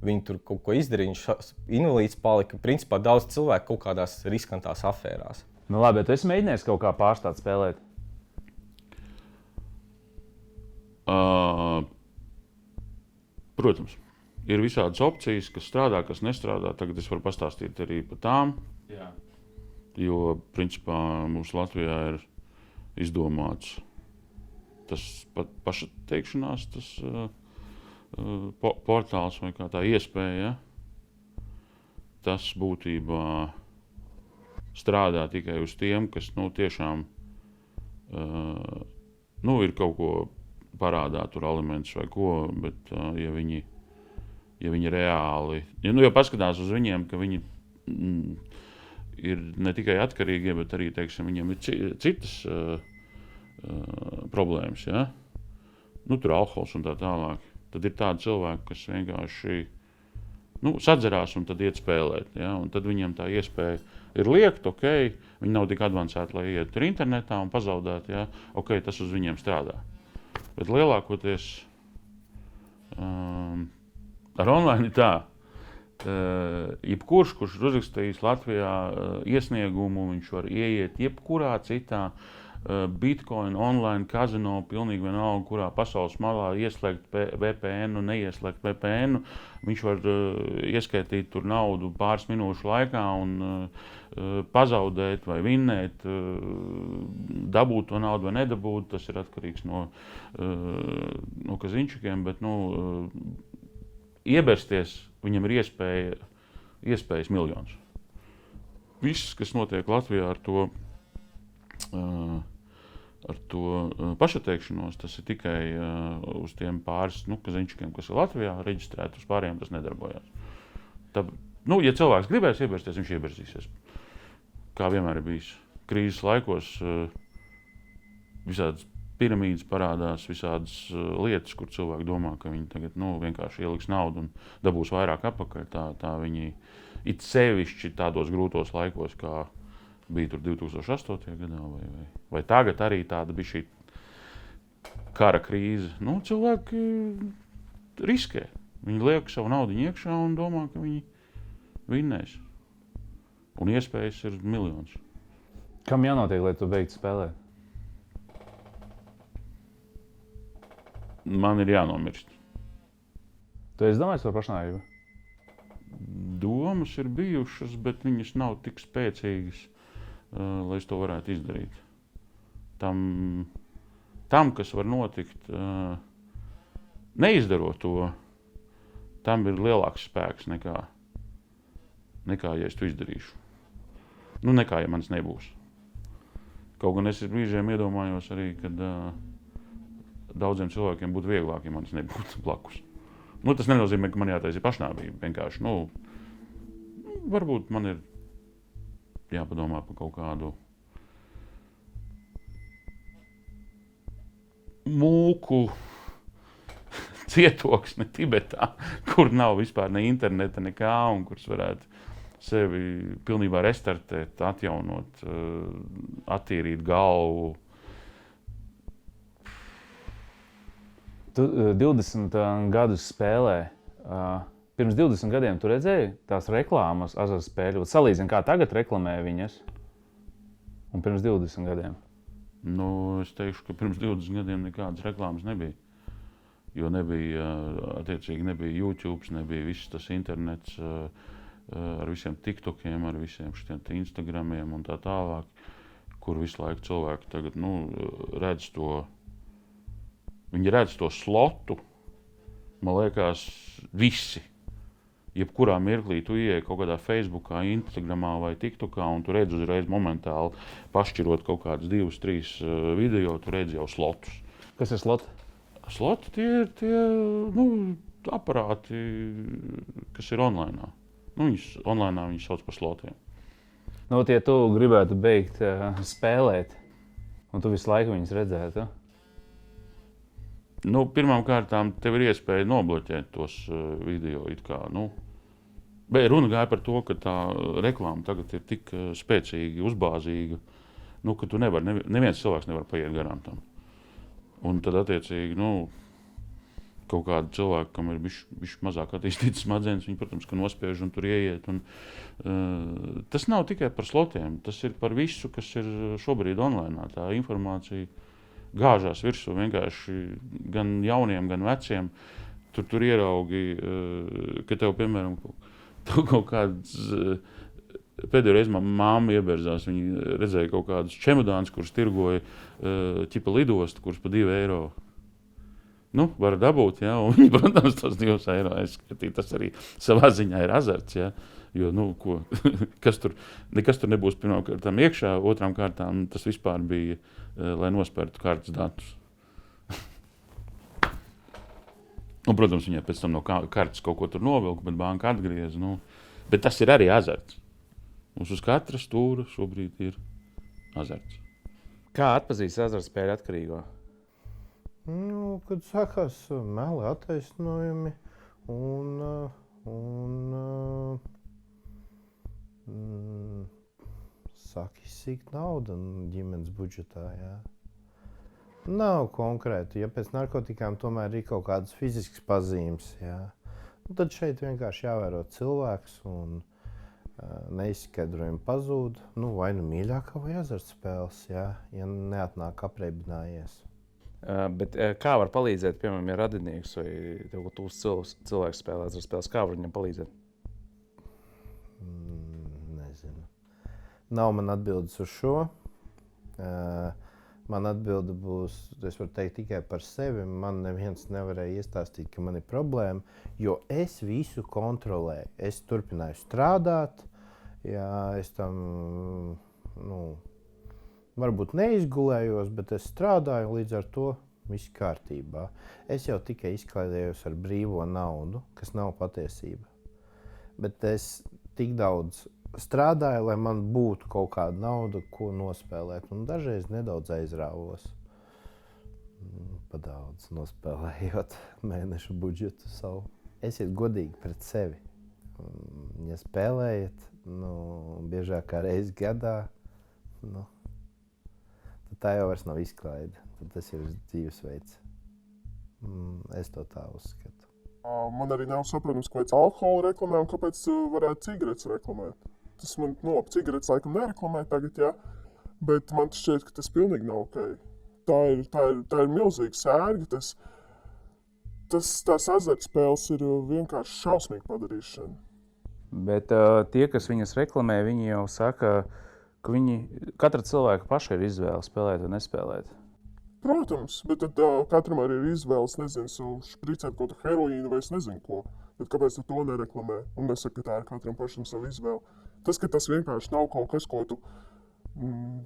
viņi tur kaut ko izdarīja, viņš invalīds palika. Principā daudz cilvēku kaut kādās riskantās afērās. Nu labi, bet tu esi mēģinājis kaut kā pārstāt spēlēt? Protams, ir visādas opcijas, kas strādā, kas nestrādā. Tagad es varu pastāstīt arī par tām. Jā. Jo, principā, mums Latvijā ir izdomāts tas paša teikšanās, tas portāls vai kā tā iespēja, tas būtībā strādā tikai uz tiem, kas tiešām ir kaut ko parādā, tur elements vai ko, bet ja viņi reāli, ja paskatās uz viņiem, ka viņi ir ne tikai atkarīgie, bet arī, teiksim, viņiem ir citas problēmas, ja? Tur alkohols un tā tālāk. Tad ir tādi cilvēki, kas vienkārši sadzerās un tad iet spēlēt, ja? Un tad viņiem tā iespēja ir liekt, ok, viņi nav tik advancēti, lai iet tur internetā un pazaudēt, ja? Ok, tas uz viņiem strādā. Bet lielākoties ar online ir tā, jebkurš, kurš uzrakstījis Latvijā iesniegumu, viņš var ieiet jebkurā citā Bitcoin, online, kazino, pilnīgi vienalga, kurā pasaules malā ieslēgt VPN un neieslēgt VPN. Viņš var ieskaitīt tur naudu pāris minūšu laikā un pazaudēt vai vinnēt, dabūt to naudu vai nedabūt. Tas ir atkarīgs no kaziņčikiem, bet iebersties viņam ir iespējas miljonus. Viss, kas notiek Latvijā ar to pašatteikšanos, tas ir tikai uz tiem pāris kaziņčikiem, kas ir Latvijā reģistrēti, uz pārējiem tas nedarbojās. Ja cilvēks gribēs iebersties, viņš iebersīsies. Kā vienmēr ir bijis. Krīzes laikos visādas piramīdas parādās, visādas lietas, kur cilvēki domā, ka viņi tagad vienkārši ieliks naudu un dabūs vairāk atpakaļ. Tā viņi it sevišķi tādos grūtos laikos, kā bija tur 2008. Gadā vai tagad arī tāda bija šī kara krīze. Cilvēki riskē. Viņi liek savu naudu iekšā un domā, ka viņi vinnēs. Un iespējas ir miljonus. Kam jānotiek, lai tu beigtu spēlēt? Man ir jānomirst. Tu esi domājis par pašnāvību? Domas ir bijušas, bet viņas nav tik spēcīgas, lai es to varētu izdarīt. Tam kas var notikt, neizdarot to, tam ir lielāks spēks nekā ja es to izdarīšu. Nekā, ja manis nebūs. Kaut gan es brīžiem iedomājos arī, kad daudziem cilvēkiem būtu vieglāk, ja manis nebūtu blakus. Tas nenozīmē, ka man jātaisa pašnāvība. Vienkārši, varbūt man ir jāpadomā par kaut kādu mūku cietoksni Tibetā, kur nav vispār ne interneta, nekā, un kurš varētu sevi pilnībā restartēt, atjaunot, attīrīt galvu. Tu 20 gadus spēlē. Pirms 20 gadiem tu redzēji tās reklāmas azartspēļu? Salīdzini, kā tagad reklamē viņas un pirms 20 gadiem? Es teikšu, ka pirms 20 gadiem nekādas reklāmas nebija. Jo attiecīgi nebija YouTube, nebija viss tas internets ar visiem TikTokiem, ar visiem šitiem Instagramiem un tā tālāk, kur visu laiku cilvēki tagad redz to. Viņi redz to slotu, man liekas, visi. Jebkurā mirklī tu ieej kaut kādā Facebookā, Instagramā vai TikTokā un tu redz uzreiz momentāli pašķirot kaut kādus 2-3 video, tu redz jau slotus. Kas ir sloti? Sloti tie ir tie aparāti, kas ir online. Online viņus sauc par slotiem. Ja tu gribētu beigt spēlēt un tu visu laiku viņus redzētu? Pirmām kārtām tev ir iespēja nobloķēt tos video. Bet runa gāja par to, ka tā reklāma tagad ir tik spēcīga, uzbāzīga, ka tu neviens cilvēks nevar paiet garām tam. Un tad attiecīgi, kaut kādi cilvēki, kam ir bišķi mazāk attīstītas smadzenes, viņi, protams, ka nospiež un tur ieiet. Tas nav tikai par slotiem, tas ir par visu, kas ir šobrīd online. Tā informācija gāžās virsū vienkārši gan jauniem, gan veciem. Tur ieraugi, ka tev, piemēram, kaut kāds pēdējo reizi mamma ieberzās. Viņa redzēja kaut kādus čemodānus, kurus tirgoja ķipa lidostu, kurus pa 2 eiro. Nu, var dabūt, ja, un viņi, protams, tos 2 eiro aizskatīja. Tas arī savā ziņā ir azarts, ja, jo, nu, nekas tur nebūs pirmām kārtām iekšā, otrām kārtām tas vispār bija, lai nospērtu kartes datus. Un, protams, viņai pēc tam no kartes kaut ko tur novilka, bet banka atgriez, nu, bet tas ir arī azarts. Mums uz katra stūra šobrīd ir azarts. Kā atpazīst azartspēļu atkarīgo? Nu, kad sākās meli attaisnojumi sāk izsīkt nauda ģimenes budžetā, jā. Nav konkrēti, ja pēc narkotikām tomēr ir kaut kādas fiziskas pazīmes, jā. Tad šeit vienkārši jāvēro cilvēks un neizskaidrojumi pazūd, nu vai nu mīļākā vai azartspēles, jā, ja neatnāk apreibinājies. Bet kā var palīdzēt, piemēram, ja radinieks vai tev tūs cilvēks spēlē azartspēles, kā var viņam palīdzēt? Nezinu. Nav man atbildes uz šo. Man atbilde būs, es varu teikt tikai par sevi. Man neviens nevarēja iestāstīt, ka man ir problēma, jo es visu kontrolēju. Es turpināju strādāt, jā, es tam, nu, varbūt neizgulējos, bet es strādāju, līdz ar to viss kārtībā. Es jau tikai izklaidējos ar brīvo naudu, kas nav patiesība. Bet es tik daudz strādāju, lai man būtu kaut kāda nauda, ko nospēlēt. Un dažreiz nedaudz aizrāvos. Pa daudz nospēlējot mēnešu budžetu savu. Esiet godīgi pret sevi. Ja spēlējat, nu, biežāk kā reizi gadā, nu, tad tā jau vairs nav izklaide. Tad tas ir dzīvesveids. Es to tā uzskatu. Man arī nav saprotams, kāpēc alkohola reklamē un kāpēc varētu cigaretes reklamēt. Tas man, cigaretes laikam nereklamē tagad, jā, bet man šķiet, ka tas pilnīgi nav ok. Tā ir milzīga sērga, tās azartspēles ir vienkārši šausmīgi padarīšana. Bet tie, kas viņas reklamē, viņi jau saka, ka katra cilvēka paša ir izvēle spēlēt vai nespēlēt. Protams, bet tad katram arī ir izvēles, nezinu, špricēt kaut kādu heroīnu vai es nezinu ko. Bet kāpēc to nereklamē? Un nesaka, ka tā ir katram pašam savu izvēli. Tas, ka tas vienkārši nav kaut kas, ko tu,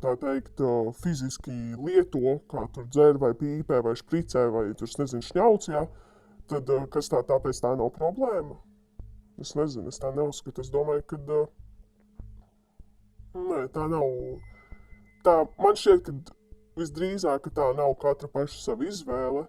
tā teikt, fiziski lieto, kā tur dzer vai pīpē vai špricē vai tur, nezinu, šņauc, jā, tad kas tāpēc tā nav problēma? Es nezinu, es tā neuzskatu. Es domāju, ka nē, tā nav. Tā, man šķiet, ka visdrīzāk, ka tā nav katra paša sava izvēle,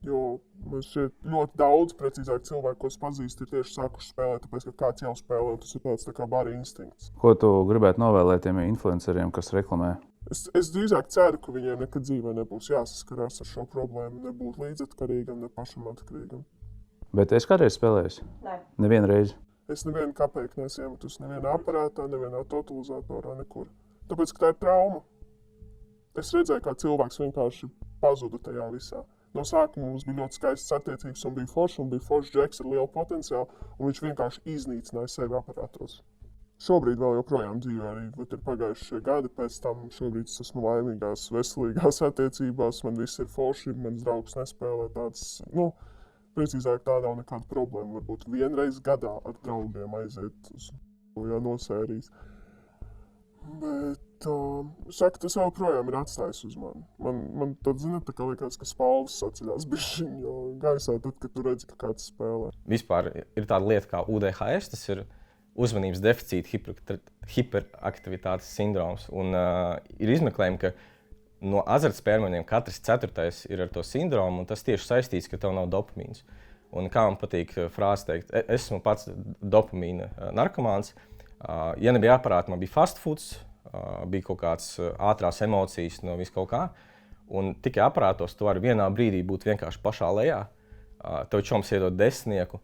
jo man šķiet ļoti daudz, precīzāk cilvēku, ko es pazīstu, ir tieši sākuši spēlēt, tāpēc, ka kāds jau spēlē, un tas ir tāds tā kā bara instinkts. Ko tu gribētu novēlēt tiem influenceriem, kas reklamē? Es drīzāk ceru, ka viņiem nekad dzīvē nebūs jāsaskarās ar šo problēmu, nebūt līdzatkarīgam, ne pašam atkarīgam. Bet es kādreiz spēlēju? Nē. Nevienu reizi? Es nevienu kapeiku neesmu iemetus nevienā aparātā, nevienā totalizatorā, nekur. Tāpēc, ka tā ir trauma. Es redzēju, kā cilvēks vienkārši pazuda tajā visā. No sākuma mums bija ļoti skaistas attiecības un bija foršs džeks ar lielu potenciālu, un viņš vienkārši iznīcināja sevi aparātos. Šobrīd vēl joprojām dzīvē arī, bet ir pagājuši gadi pēc tam, šobrīd es esmu laimīgās, veselīgās attiecībās, man viss ir forši, mans draugs nespēlē tādas, precīzāk tā nav nekāda problēma, varbūt vienreiz gadā ar draugiem aiziet uz no sērijas. Bet saka, tas joprojām ir atstājis uz mani. Man tad, tā kā liekas, ka spalvas saceļās bišķiņ gaisā, tad, kad tu redzi, ka kāds spēlē. Vispār ir tāda lieta kā UDHS, tas ir uzmanības deficīta hiperaktivitātes sindroms. Un ir izmeklējumi, ka no azartspēļiem katrs 4. ir ar to sindromu, un tas tieši saistīts, ka tev nav dopamīns. Un kā man patīk frāze teikt, esmu pats dopamīna narkomāns. Ja nebija aparāti, man bija fast foods, bija kaut kāds ātrās emocijas no vis kaut kā. Un tikai aparātos tu vari vienā brīdī būt vienkārši pašā lejā. Tev čoms iedod 10,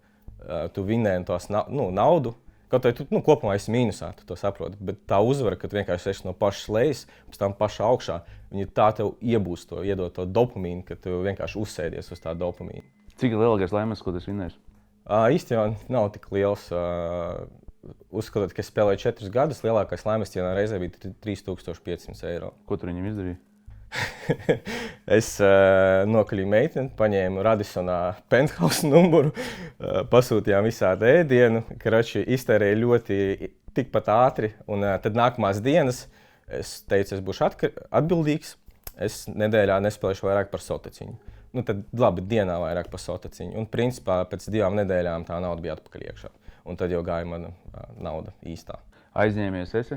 tu vinē tos naudu. Kaut vai tu kopumā esi mīnusā, tu to saproti. Bet tā uzvara, kad vienkārši esi no pašas lejas, pēc tam pašā augšā, viņi tā tev iebūst to, iedod to dopamīnu, ka tu vienkārši uzsēdies uz tā dopamīnu. Cik lielākais laimes, ko tu vinēsi? Īstenībā nav tik liels. Uzskatot, ka es spēlēju 4 gadus, lielākais laimes cienā reizē bija 3500 eiro. Ko tu viņam izdarīji? Es nokļuvu meiteni, paņēmu Radisonā penthouse numuru, pasūtījām visādi ēdienu, karoči iztērēju ļoti tikpat ātri, un tad nākamās dienas es teicu, es būšu atbildīgs, es nedēļā nespēlēšu vairāk par soteciņu. Nu, tad labi, dienā vairāk par soteciņu, un principā pēc 2 nedēļām tā nauda bija atpakaļ iekšā, un tad jau gāja mana nauda īstā. Aizņēmies esi?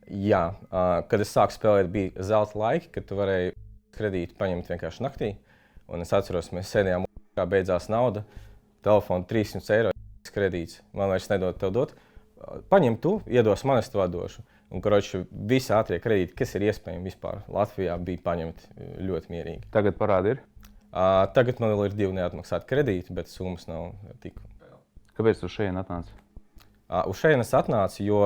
Jā, kad es sāku spēlēt, bija zelta laiki, kad tu varēji kredītu paņemt vienkārši naktī. Un es atceros, mēs sēdējām, kā beidzās nauda, telefonu 300 eiro kredīts. Man vairs nedod tev dot. Paņem tu, iedos man, es tev atdošu. Un, karoči, visi ātrie kredīti, kas ir iespējami vispār Latvijā, bija paņemti ļoti mierīgi. Tagad parādi ir? Tagad man vēl ir 2 neatmaksāti kredīti, bet summas nav tik. Kāpēc tu šeit atnāci? Uz šeit es atnācu, jo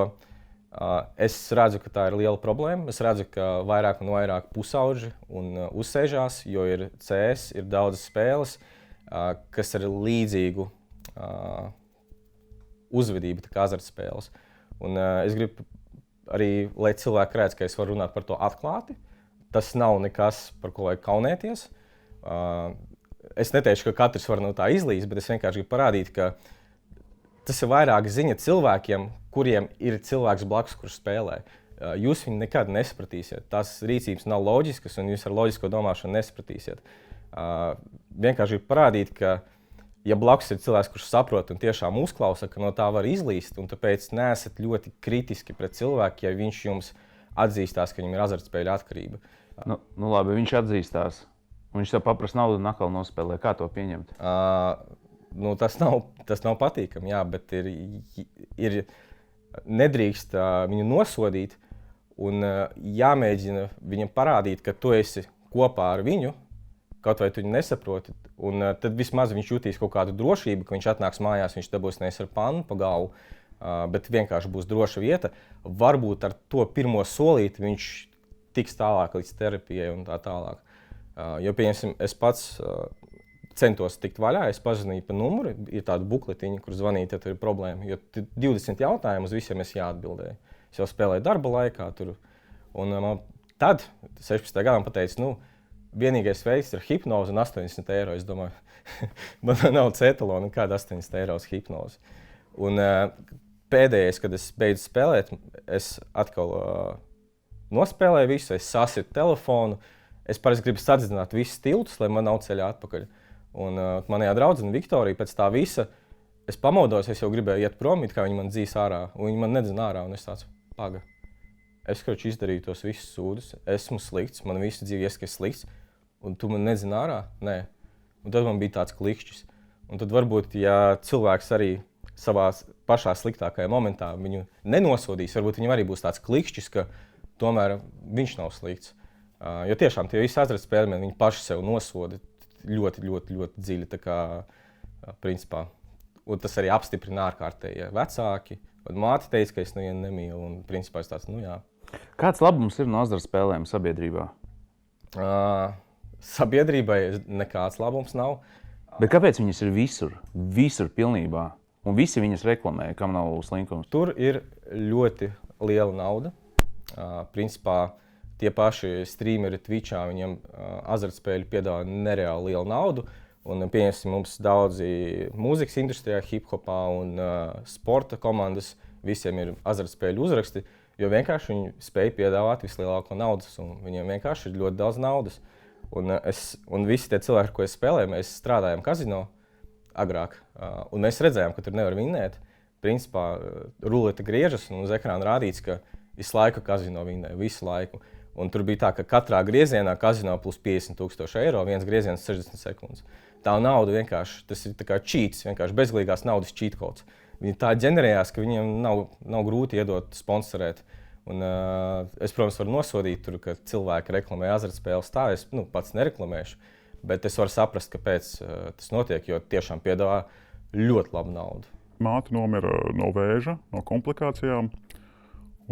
es redzu, ka tā ir liela problēma. Es redzu, ka vairāk un vairāk pusauģi uzsēžās, jo ir CS, ir daudzas spēles, kas ir līdzīgu uzvedību, tā kā azartspēles. Un es gribu arī, lai cilvēki redz, ka es varu runāt par to atklāti. Tas nav nekas, par ko vajag kaunēties. Es neteikšu, ka katrs var no tā izlīst, bet es vienkārši gribu parādīt, ka tas ir vairāk ziņa cilvēkiem, kuriem ir cilvēks blakus, kurš spēlē. Jūs viņu nekad nesapratīsiet. Tās rīcības nav loģiskas, un jūs ar loģisko domāšanu nesapratīsiet. Vienkārši gribu parādīt, ka, ja blakus ir cilvēks, kurš saprot un tiešām uzklausa, ka no tā var izlīst, un tāpēc neesat ļoti kritiski pret cilvēku, ja viņš jums atzīstās, ka viņam ir azartspēļu atkarība. Nu labi, viņš atzīstās. Viņš tev paprasa naudu un atkal nospēlē. Kā to pieņemt? Tas nav patīkami, jā, bet ir nedrīkst viņu nosodīt un jāmēģina viņam parādīt, ka tu esi kopā ar viņu, kaut vai tu viņu nesaproti. Un tad vismaz viņš jutīs kaut kādu drošību, ka viņš atnāks mājās, viņš dabūs nevis ar pannu pa galvu, bet vienkārši būs droša vieta. Varbūt ar to pirmo solīti viņš tiks tālāk līdz terapijai un tā tālāk. Jo, pieņemsim, es pats centos tikt vaļā, es pazvanīju pa numuru, ir tāda bukletiņa, kur zvanīt, ja tur ir problēma, jo 20 jautājumu uz visiem es jāatbildēju. Es jau spēlēju darba laikā tur, un man tad, 16. gadam pateica, vienīgais veids ir hipnoze un 80 eiro. Es domāju, man nav cetalona, kāda 80 eiro uz hipnozi. Un pēdējais, kad es beidzu spēlēt, es atkal nospēlēju visu, es sasitu telefonu. Es parasti gribu sadedzināt visus tiltus, lai man nav ceļā atpakaļ. Un manējā draudzene Viktorija pēc tā visa, es pamodos, es jau gribēju iet prom, kā viņi man dzīs ārā, un viņi man nedzina ārā, un es tāds, paga. Es kroči izdarīju tos visus sūdus, esmu slikts, man visu dzīvi ies, ka es slikts, un tu man nedzina ārā? Nē. Un tad man bija tāds klikšķis. Un tad varbūt, ja cilvēks arī savā pašā sliktākajā momentā viņu nenosodīs, varbūt viņam arī būs tāds klikšķis, ka tomēr viņš nav slikts. Jo tiešām tie visi azartspēļi, viņi paši sev nosoda ļoti, ļoti, ļoti dziļi. Tā kā, principā, un tas arī apstiprina ārkārtēji vecāki. Māte teica, ka es nevienu nemīlu, un principā es tāds, jā. Kāds labums ir no azartspēlēm sabiedrībā? Sabiedrībai nekāds labums nav. Bet kāpēc viņas ir visur? Visur pilnībā. Un visi viņas reklamē, kam nav slinkums? Tur ir ļoti liela nauda. Principā, tie paši streameri Twitchā, viņiem azartspēļi piedāvā nereāli lielu naudu. Un, pieņemsim, mums daudzi mūzikas industrijā, hip-hopā un sporta komandas, visiem ir azartspēļu uzraksti, jo vienkārši viņi spēj piedāvāt vislielāko naudas, un viņiem vienkārši ir ļoti daudz naudas. Un visi tie cilvēki, ar ko es spēlēju, mēs strādājām kazino agrāk, un mēs redzējām, ka tur nevar vinnēt. Principā, rulete griežas, un uz ekrāna rādīts, ka visu laiku kazino vinnē, visu laiku. Un tur bija tā, ka katrā griezienā kazino plus 50,000 eiro, viens grieziens 60 sekundes. Tā nauda vienkārši, tas ir tā kā cheats, vienkārši bezgalīgās naudas cheat codes. Viņi tā ģenerējās, ka viņiem nav grūti iedot sponsorēt. Un, es, protams, varu nosodīt tur, ka cilvēki reklamē azartspēles tā, es pats nereklamēšu, bet es varu saprast, kāpēc tas notiek, jo tiešām piedāvā ļoti labu naudu. Māte nomira no vēža, no komplikācijām.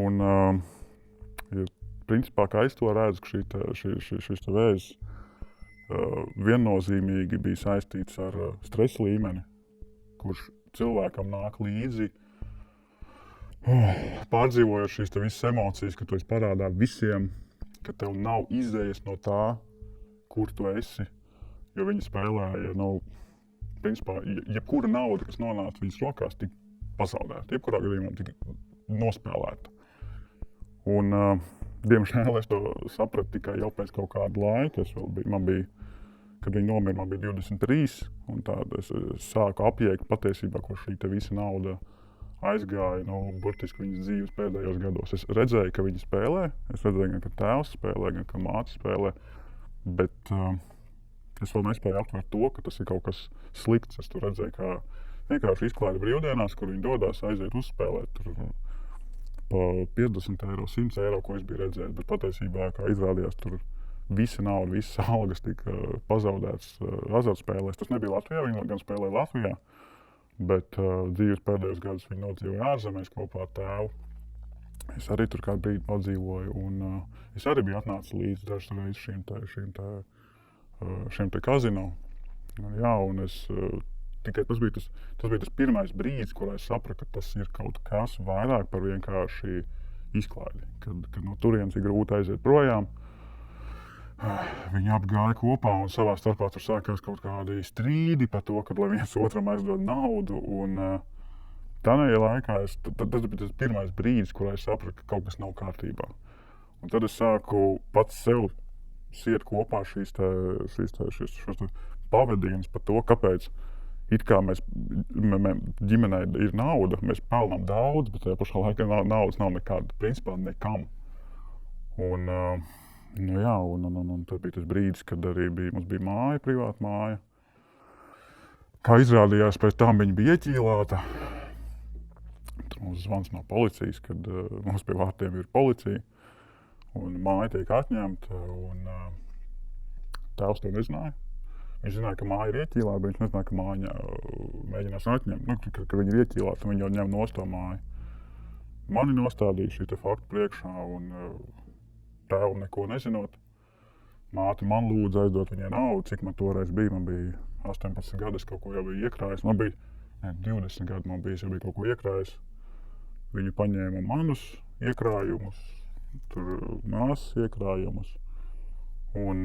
Un, principā, kā es to redzu, ka šis vēzis viennozīmīgi bija saistīts ar stresa līmeni, kurš cilvēkam nāk līdzi, pārdzīvojot šīs visas emocijas, ka tu esi parādā visiem, ka tev nav izējas no tā, kur tu esi. Jo viņi spēlēja, principā, jebkura nauda, kas nonāca viņas rokās, tika pazaudēta. Jebkurā gadījumā tika nospēlēta. Un, diemžēl es to sapratu tikai jau pēc kaut kāda laika. Kad viņi nomira, man bija 23, un tad es sāku apjēgt patiesībā, kur šī te visa nauda aizgāja, burtiski viņas dzīves pēdējos gados. Es redzēju, ka viņi spēlē, es redzēju, gan ka tēvs spēlē, gan ka māte spēlē, bet es vēl nespēju aptvert to, ka tas ir kaut kas slikts. Es tur redzēju, kā vienkārši izklaida brīvdienās, kur viņi dodās aiziet uzspēlēt tur pa 50 eiro, 100 eiro, ko es biju redzējis, bet patiesībā, kā izrādījās, tur visa nauda, visas algas tika pazaudētas azartspēlēs. Tas nebija Latvijā, viņi gan spēlēja Latvijā, bet dzīves pēdējos gadus viņi nodzīvoja ārzemēs kopā ar tēvu. Es arī tur kādu brīdi padzīvoju, un es arī biju atnācis līdz dažas reizes šiem te kazino. Jā, un es tikai tas bija tas pirmais brīdis, kurā es sapratu, ka tas ir kaut kas vairāk par vienkārši izklaidi. Kad no turienes ir grūti aiziet projām. Viņi apgāja kopā un savā starpā tur sākās kaut kādi strīdi par to, ka lai viens otram aizdod naudu. Un tādā laikā tas bija tas pirmais brīdis, kurā es sapratu, ka kaut kas nav kārtībā. Un tad es sāku pats sev siet kopā šos pavadījumus par to, kāpēc it kā ģimenei ir nauda, mēs pelnām daudz, bet tajā pašā laikā naudas nav nekāda, principā nekam. Un tad bija tas brīdis, kad arī mums bija māja, privāta māja. Kā izrādījās, pēc tam viņa bija ieķīlāta. Tur mums zvans no policijas, kad mums pie vārtiem ir policija. Un māja tiek atņemta, un tēvs to nezināja. Viņš zināja, ka māja ir ieķīlāta, bet viņš nezināja, ka māja mēģinās atņemt. Kad viņa ir ieķīlāta, viņa jau ņem nost to māju. Mani nostādīja šī te fakta priekšā, un tēvu neko nezinot. Māte man lūdza aizdot viņai naudu, cik man toreiz bija. Man bija 18 gadi, es kaut ko jau biju iekrājis. Man bija 20 gadi, man bija, es jau biju kaut ko iekrājis. Viņi paņēma manus iekrājumus, tur māsas iekrājumus. Un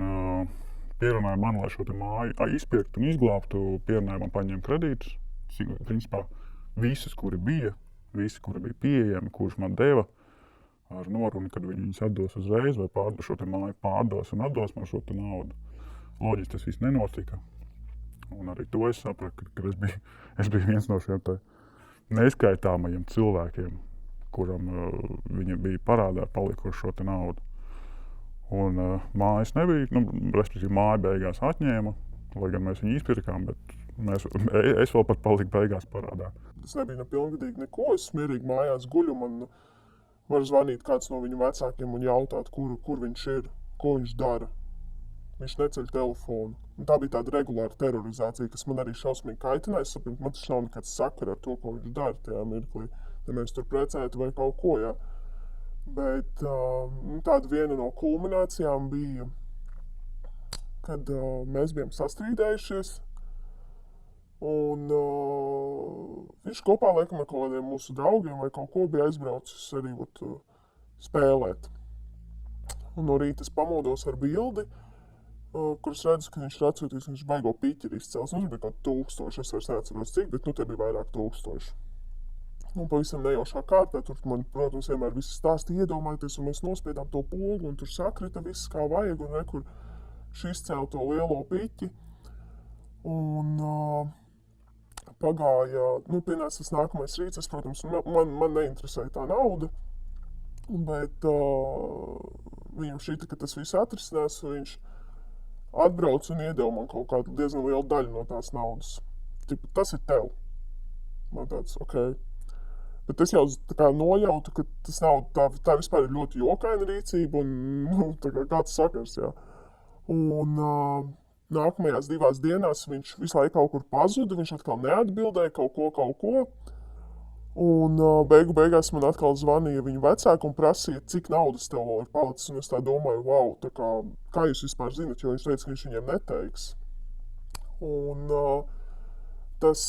pierunāja man, lai šo te māju izpirktu un izglābtu. Pierunāja man paņemt kredītus. Principā visas, kuri bija pieejami, kurš man deva, ar norunu, kad viņi viņus atdos uzreiz, vai šo te māju pārdos un atdos man šo te naudu. Loģiski tas viss nenotika. Un arī to es sapratu, ka es biju viens no šiem te neskaitāmajiem cilvēkiem, kuram viņa bija parādā palikuši šo te naudu. Un mājas nebija, respektīvi māja beigās atņēma, lai gan mēs viņu izpirkām, bet es vēl pat paliku beigās parādā. Tas nebija nepilngadīgi neko, es mierīgi mājās guļu, man var zvanīt kāds no viņu vecākiem un jautāt, kur viņš ir, ko viņš dara. Viņš neceļ telefonu. Un tā bija tāda regulāra terorizācija, kas man arī šausmīgi kaitināja. Es sapratu, man tas nav nekāds sakara ar to, ko viņš dara tajā mirklī. Ja mēs tur precētu vai kaut ko, jā. Bet tāda viena no kulminācijām bija, kad mēs bijām sastrīdējušies. Un viņš kopā laikam ar kaut kādiem mūsu draugiem vai kaut ko bija aizbraucis arī spēlēt. Un no rīta es pamodos ar bildi, kuras redzu, ka viņš ir atsūtījis, viņš baigo piķeri izcels. Viņš bija kaut 1000, es vairs neatceros cik, bet te bija vairāk 1000. Un pavisam nejaušā kārtā, tur man, protams, vienmēr visi stāsti iedomājoties, un mēs nospiedām to pogu, un tur sakrita viss kā vajag, un rekur šis cēl to lielo piķi. Un pagāja, pienāca tas nākamais rīts, es, protams, man neinteresēja tā nauda, bet viņam šķita, ka tas viss atrisinās, viņš atbrauc un iedeva man kaut kādu diezgan lielu daļu no tās naudas. Tas ir tev. Man tāds, ok. Bet es jau tā kā nojautu, ka tas nav, tā vispār ir ļoti jokaina rīcība un tā kā kāds sakars, jā. Un nākamajās 2 dienās viņš visu laiku kaut kur pazuda, viņš atkal neatbildēja kaut ko. Un beigās man atkal zvanīja viņa vecāki un prasīja, cik naudas tev vēl ir palicis. Un es tā domāju, wow, tā kā jūs vispār zinat, jo viņš teica, ka viņš viņiem neteiks. Un tas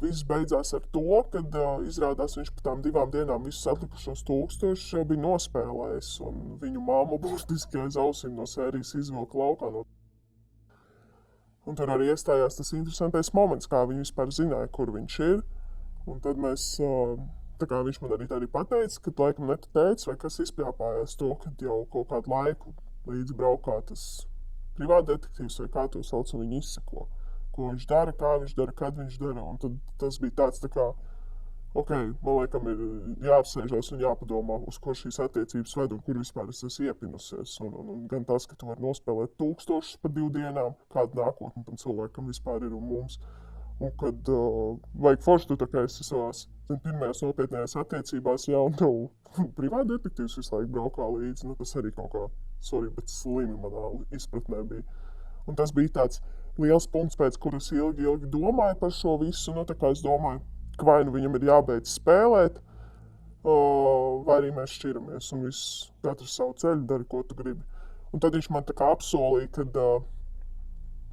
viss beidzās ar to, kad izrādās viņš pa tām 2 dienām visus atlikušos 1000 jau bija nospēlējis, un viņu mammu burtiski aiz ausīm no sērijas izvilka laukā. Un tur arī iestājās tas interesantais moments, kā viņi vispār zināja, kur viņš ir. Un tad mēs, tā kā viņš man arī pateica, ka laikam ne tu teici, vai kas izpļāpājās to, kad jau kaut kādu laiku līdzi braukā tas privātdetektīvs, vai kā to sauc, un viņi izsako. Ko viņš dara, kā viņš dara, kad viņš dara. Un tad tas bija tāds tā kā, ok, man laikam ir jāapsēžās un jāpadomā, uz ko šīs attiecības ved un kur vispār es esmu iepinusies. Un gan tas, ka tu vari nospēlēt 1000 pa 2 dienām, kāda nākotne tam cilvēkam vispār ir un mums. Un kad vajag forši, tu tā kā esi savās pirmajās nopietnējās attiecībās, jā, un tev privātdetektīvs visu laiku braukā līdzi, tas arī kaut kā, bet slimi manā izpratnē bija. Un tas bija tāds liels punkts, pēc kuras ilgi domāju par šo visu. Tā kā es domāju, ka vai nu viņam ir jābeidz spēlēt, vai arī mēs šķiramies un viss katrs savu ceļu dara, ko tu gribi. Un tad viņš man tā kā apsolīja, ka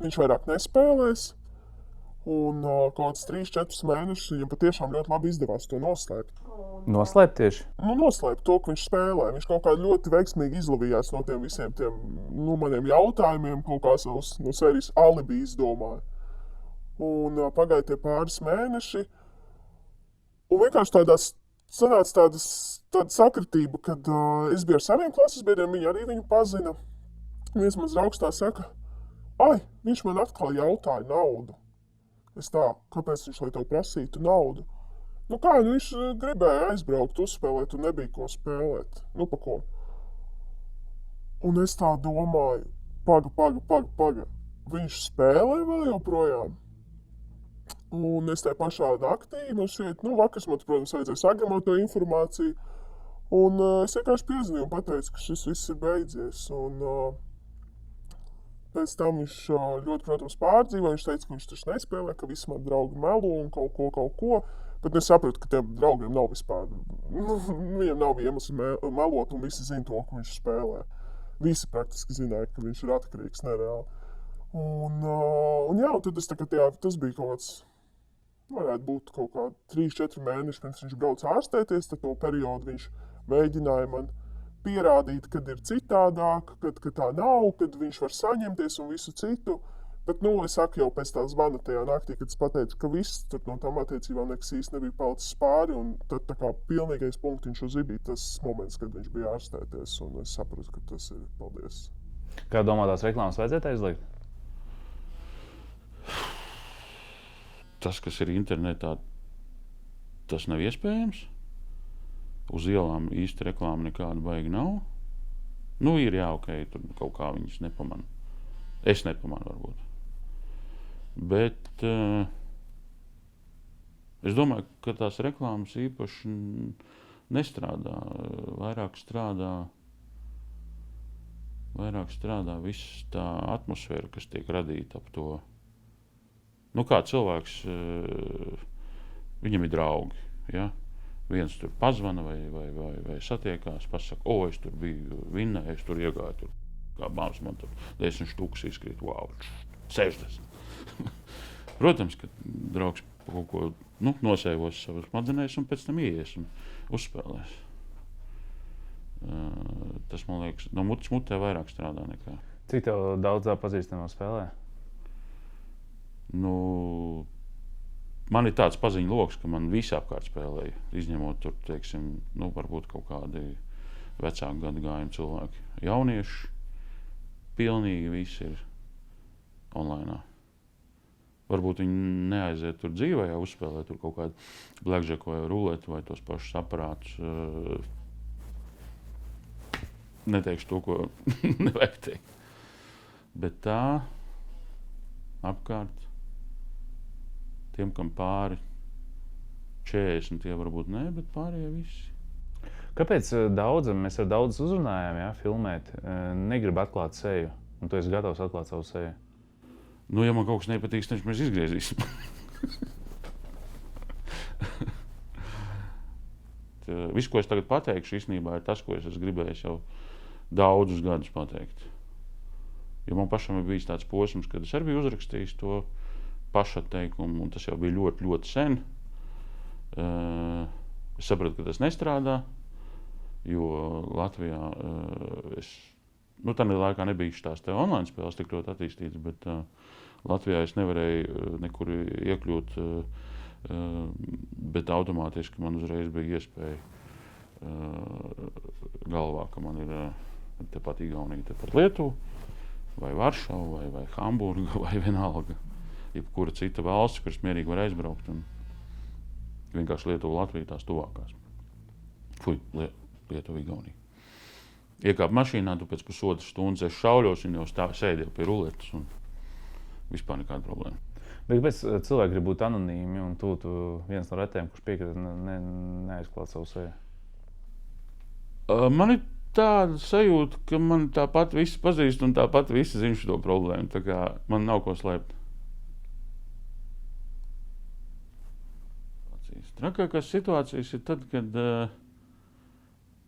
viņš vairāk nespēlēs. Un kaut kāds 3-4 mēnešus viņam patiešām ļoti labi izdevās to noslēpt. Noslēpt tieši? Noslēpt to, ka viņš spēlē. Viņš kaut kā ļoti veiksmīgi izlavījās no tiem visiem tiem maniem jautājumiem, kaut kā savus no sērijas alibi izdomāja. Un pagāja tie pāris mēneši. Un vienkārši sanāca tāda sakritība, kad es biju ar saviem klases biedriem, viņi arī viņu pazina. Viens mans draugs tā saka, viņš man atkal jautāja naudu. Es tā, kāpēc viņš lai tev prasītu naudu? Viņš gribēja aizbraukt, uzspēlēt, un nebija ko spēlēt. Pa ko? Un es tā domāju, paga. Viņš spēlē vēl joprojām? Un es tajā pašā naktī, vakars man, protams, vajadzēja sagramot to informāciju. Un es vienkārši piezvanīju un pateicu, ka šis viss ir beidzies. Un pēc tam viņš ļoti, protams, pārdzīvoja. Viņš teica, ka viņš taču nespēlē, ka visi mani draugi melo un kaut ko. Bet es sapratu, ka tiem draugiem nav vispār, viņiem nav iemesli melot, un visi zina to, ka viņš spēlē. Visi praktiski zināja, ka viņš ir atkarīgs nereāli. Un tad es tas bija kaut kāds, varētu būt kaut kā 3-4 mēneši, pirms viņš brauc ārstēties, tad to periodu viņš mēģināja man pierādīt, kad ir citādāk, ka tā nav, kad viņš var saņemties un visu citu. Bet, es saku jau pēc tā zvana tajā naktī, kad es pateicu, ka viss tur no tām attiecībām nekas īsti nebija palicis pāri, un tad tā kā pilnīgais punktiņš uz i bija tas moments, kad viņš bija ārstēties, un es sapratu, ka tas ir paldies. Kā domā, tās reklāmas vajadzētu aizliegt? Tas, kas ir internetā, tas nav iespējams. Uz ielām īsti reklāma nekāda baigi nav. Ir ok, tur kaut kā viņas nepamana. Es nepamanu varbūt. Bet es domāju, ka tās reklāmas īpaši nestrādā. Vairāk strādā viss tā atmosfēra, kas tiek radīta ap to. Kā cilvēks, viņam ir draugi, ja? Viens tur pazvana vai satiekās, pasaka, es tur biju vinnē, es tur iegāju tur. Kā bāms man tur 10 štukas izkrīt, 60. Protams, ka draugs kaut ko nosēvos savas smadzenēs un pēc tam ieies un uzspēlēs. Tas, man liekas, no mutes mutē vairāk strādā nekā. Cik tev daudz pazīstamā spēlē? Man ir tāds paziņu loks, ka man visi apkārt spēlēja, izņemot tur, teiksim, varbūt kaut kādi vecāku gadagājumu cilvēki. Jaunieši pilnīgi visi ir online. Varbūt viņi neaiziet tur dzīvē, jau uzspēlē tur kaut kādu blackjack vai ruleti vai tos pašus aparātus. Neteikšu to, ko nevajag teikt. Bet tā apkārt tiem, kam pāri 40, tie varbūt ne, bet pārējie visi. Kāpēc mēs ar daudz uzrunājām, filmēt, negrib atklāt seju, un tu esi gatavs atklāt savu seju? Ja man kaut kas nepatīks, tad mēs izgriezīsim. Viss, ko es tagad pateikšu, īstenībā ir tas, ko es gribēju jau daudzus gadus pateikt. Jo man pašam ir bijis tāds posms, kad es arī biju uzrakstījis to pašatteikumu, un tas jau bija ļoti, ļoti sen. Es sapratu, ka tas nestrādā, jo Latvijā tādā laikā nebija tās online spēles tik ļoti attīstītas, bet Latvijā es nevarēju nekur iekļūt, bet automātiski man uzreiz bija iespēja galvā, ka man ir tepat Igaunija, tepat Lietuva, vai Varšava, vai Hamburga, vai vienalga. Jebkura cita valsts, kuras mierīgi var aizbraukt. Un vienkārši Lietuva, Latvija tās tuvākās. Lietuva, Igaunija. Iekāp mašīnā, tu pēc pusotras stundas esi šauļos, un jau sēdi pie ruletes, un vispār nekāda problēma. Bet kāpēc cilvēki grib būt anonīmi, un tu viens no retiem, kurš piekrita neaizklāt savu seju? Man ir tāda sajūta, ka man tāpat visi pazīst, un tāpat visi zina šo problēmu. Tā kā man nav ko slēpt. Trakākās situācijas ir tad, kad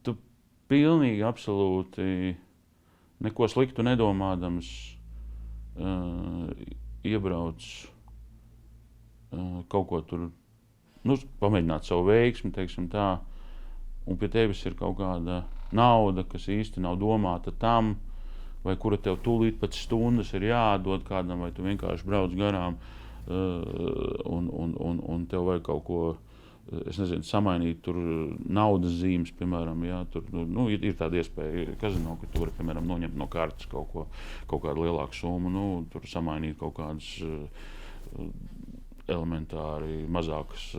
tu pilnīgi absolūti neko sliktu nedomādams iebrauc kaut ko tur, pamēģināt savu veiksmi, teiksim tā, un pie tevis ir kaut kāda nauda, kas īsti nav domāta tam, vai kura tev tūlīt pēc stundas ir jāatdod kādam, vai tu vienkārši brauc garām un tev vajag kaut ko, es nezinu, samainīt tur naudas zīmes, piemēram, jā, tur, ir tāda iespēja kazino, ka tu vari, piemēram, noņemt no kartes kaut kādu lielāku summu, tur samainīt kaut kādas elementāri mazākas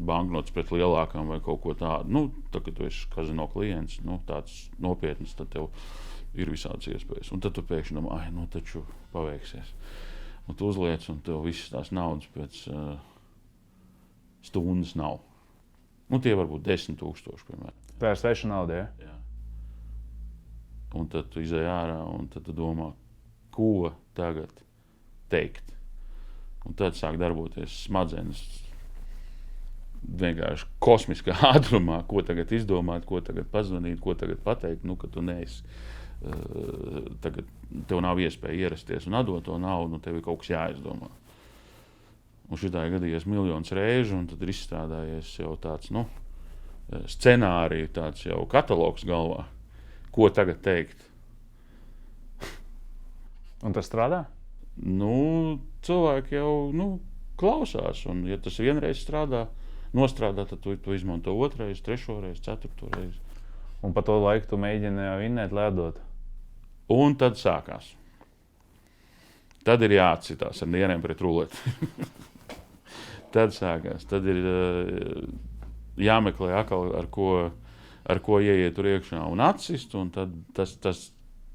banknotes pret lielākām vai kaut ko tādu. Tā, kad tu esi kazino klients, tāds nopietns, tad tev ir visādas iespējas. Un tad tu pēkšņi domā, taču paveiksies. Un tu uzliec, un tev visas tās naudas pēc stundas nav. Tie var būt 10,000, piemēram. Tā ir sveša nauda, ja? Jā. Un tad tu izej ārā, un tad tu domā, ko tagad teikt. Un tad sāk darboties smadzenes vienkārši kosmiskā ātrumā, ko tagad izdomāt, ko tagad pazvanīt, ko tagad pateikt, ka tu neesi. Tagad tev nav iespēja ierasties un atdot to naudu, un tev ir kaut kas jāizdomā. Un šitā ir gadījies miljonus reižu, un tad ir izstrādājies jau tāds, scenāriju, tāds jau katalogs galvā, ko tagad teikt. Un tas strādā? Cilvēki jau klausās, un ja tas vienreiz nostrādā, tad tu izmanto otrais, trešoreiz, ceturtoreiz. Un pa to laiku tu mēģini vinnēt, lai atdot? Un tad sākās. Tad ir jāatcitās ar dieniem pret ruleti. Tad sākās. Tad ir jāmeklē atkal, ar ko ieiet tur iekšā un atsist, un tad tas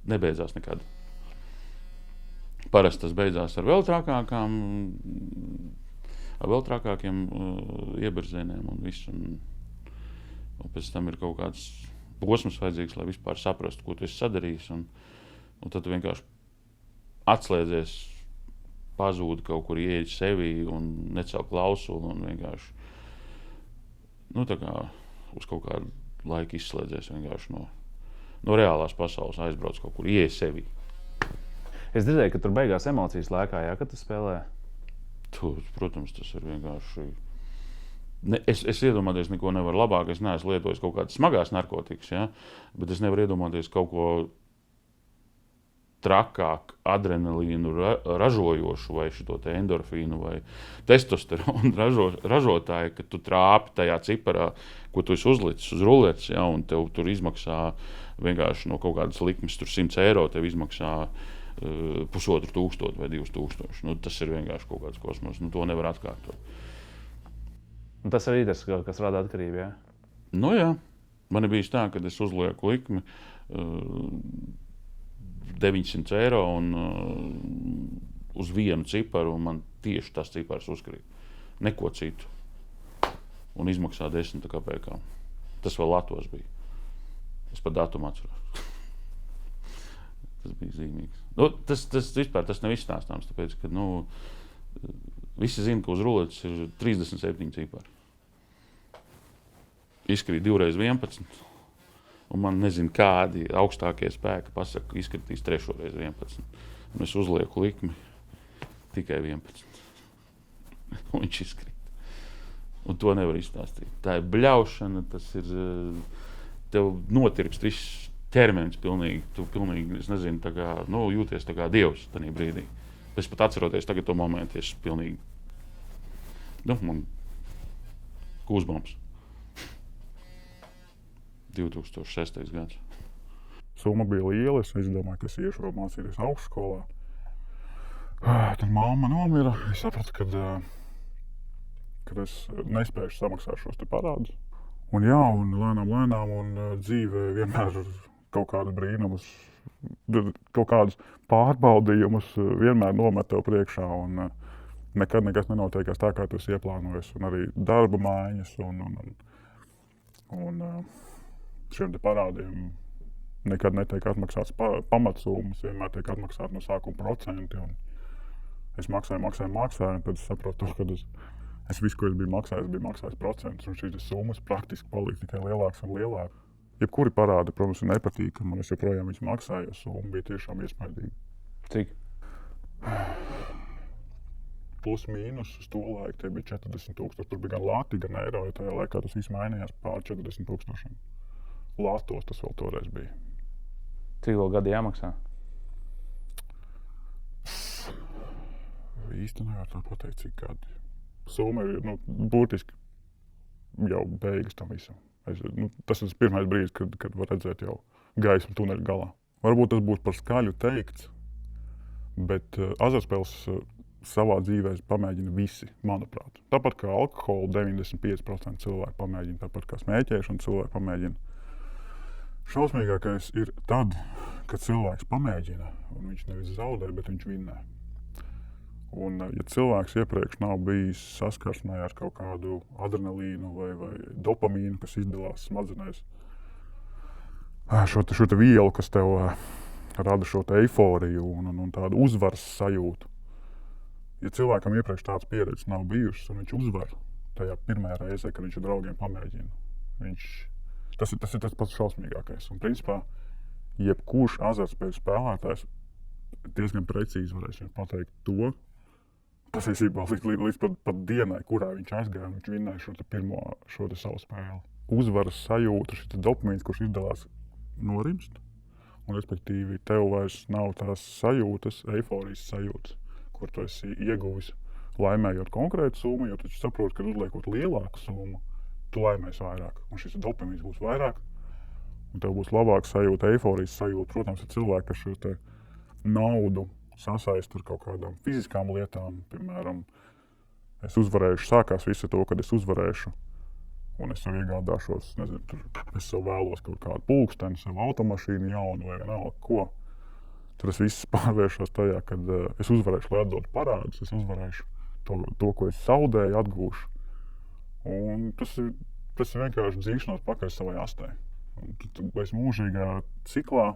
nebeidzās nekad. Parasti tas beidzās ar vēl trakākiem ieberzieniem un visu. Un pēc tam ir kaut kāds posms vajadzīgs, lai vispār saprastu, ko tu esi sadarījis. Un tad tu vienkārši atslēdzies, pazūdi kaut kur, ieeji sevi un necel klausuli un vienkārši tā kā uz kaut kādu laiku izslēdzies vienkārši no reālās pasaules, aizbrauc kaut kur, ieeji sevi. Es dzirdēju, ka tur beigās emocijas lēkā, jā, kad tu spēlē? Protams, tas ir vienkārši... Es iedomāties neko nevaru labāk, es neesmu lietojis kaut kādas smagās narkotikas, ja? Bet es nevaru iedomāties kaut ko trakāk, adrenalīnu ražojošu vai šito te endorfīnu vai testosteronu ražotāju, ka tu trāpi tajā ciparā, ko tu esi uzlicis uz ruletes, ja? Un tev tur izmaksā vienkārši no kaut kādas likmes, tur 100 eiro tev izmaksā 1,500 vai 2,000. Tas ir vienkārši kaut kāds kosmos. To nevar atkārtot. Un tas arī tas, kas rada atkarību, jā? Jā. Man ir bijis tā, ka es uzlieku likmi 900 eiro un uz vienu ciparu, un man tieši tas cipars uzkrīt. Neko citu. Un izmaksā 10 kpk. Tas vēl Latvijas bija. Es pat datumu atceros. Tas bija zīmīgs. Tas vispār tas nav izstāstāms, tāpēc, ka visi zina, ka uz ruletes ir 37 cipari. Izkrīt 2x11, un man nezinu, kādi augstākie spēki pasaka, ka izkritīs 3x11. Un es uzlieku likmi tikai 11. un viņš izkrīt. Un to nevar izstāstīt. Tā ir bļaušana, tas ir, tev notirpst viss ķermenis pilnīgi. Tu pilnīgi, es nezinu, tā kā, jūties tā kā dievs tajā brīdī. Es pat atceroties tagad to momentu, es pilnīgi, man kūsbams. 2006. gads. Summa bija liela, es domāju, ka es iešu vēl mācīties augstskolā. Tad mamma nomira, es sapratu, kad es nespēju samaksāt šos te parādus. Un lēnām, un dzīve vienmēr kaut kādus brīnumus, kaut kādus pārbaudījumus vienmēr nomet tev priekšā, un nekad nekas nenotiekās tā, kā tu esi ieplānojis, un arī darba maiņas, un šiem te parādiem nekad netiek atmaksāts pamatsummas, vienmēr tiek atmaksāti no sākuma procenti, un es maksāju, un tad es saprotu, ka es visu, ko es biju maksājis procentus, un šīs summas praktiski palika tikai lielākas un lielākas. Jebkuri parādi, protams, ir nepatīkami, un es joprojām viņus maksāju, jo summa bija tiešām iespaidīga. Cik? Plus mīnus uz to laiku tie bija 40,000. Tur bija gan lati, gan eiro, jo tajā laikā tas viss mainījās pār 40,000. Latos tas vēl toreiz bija. Cik vēl gadi jāmaksā? Īsti nevar tā pateikt, cik gadi. Summa ir būtiski jau beigas tam visam. Tas ir pirmais brīdis, kad var redzēt jau gaismu tuneļa galā. Varbūt tas būs par skaļu teikts, bet azartspēles savā dzīvē pamēģina visi, manuprāt. Tāpat kā alkoholu 95% cilvēku pamēģina, tāpat kā smēķēšanu cilvēku pamēģina. Šausmīgākais ir tad, kad cilvēks pamēģina, un viņš nevis zaudē, bet viņš vinnē. Un, ja cilvēks iepriekš nav bijis saskarsmē ar kaut kādu adrenalīnu vai dopamīnu, kas izdalās smadzenēs, šo te vielu, kas tev rada šo te eiforiju un tādu uzvaras sajūtu. Ja cilvēkam iepriekš tāds pieredzes nav bijušas, un viņš uzvar tajā pirmajā reizē, kad viņš ar draugiem pamēģina, tas ir tas pats šausmīgākais. Un principā, jebkurš azartspēļu spēlētājs diezgan precīzi varēs pateikt to, patiesībā līdz pat dienai, kurā viņš aizgāja, un viņš vinnēja šo te savu spēli. Uzvaras sajūta, šis dopamīns, kurš izdalās, norimst, un respektīvi tev vairs nav tās sajūtas, eiforijas sajūtas, kur tu esi ieguvis laimējot konkrētu summu, jo tu saproti, ka uzliekot lielāku summu, tu laimēsi vairāk, un šis dopamīns būs vairāk, un tev būs labāka sajūta, eiforijas sajūta. Protams, ir cilvēki, kas šo te naudu sasaist ar kaut kādām fiziskām lietām. Piemēram, es uzvarēšu, sākās visu to, kad es uzvarēšu, un es sev iegādāšos, es sev vēlos kaut kādu pulksteni, sev automašīnu jaunu vai vienalga ko. Tad es viss pārvēršos tajā, kad es uzvarēšu, lai atdotu parādus, es uzvarēšu to, ko es zaudēju, atgūšu. Un tas ir vienkārši dzīšanās pakaļ savai astē. Tu esi mūžīgā ciklā,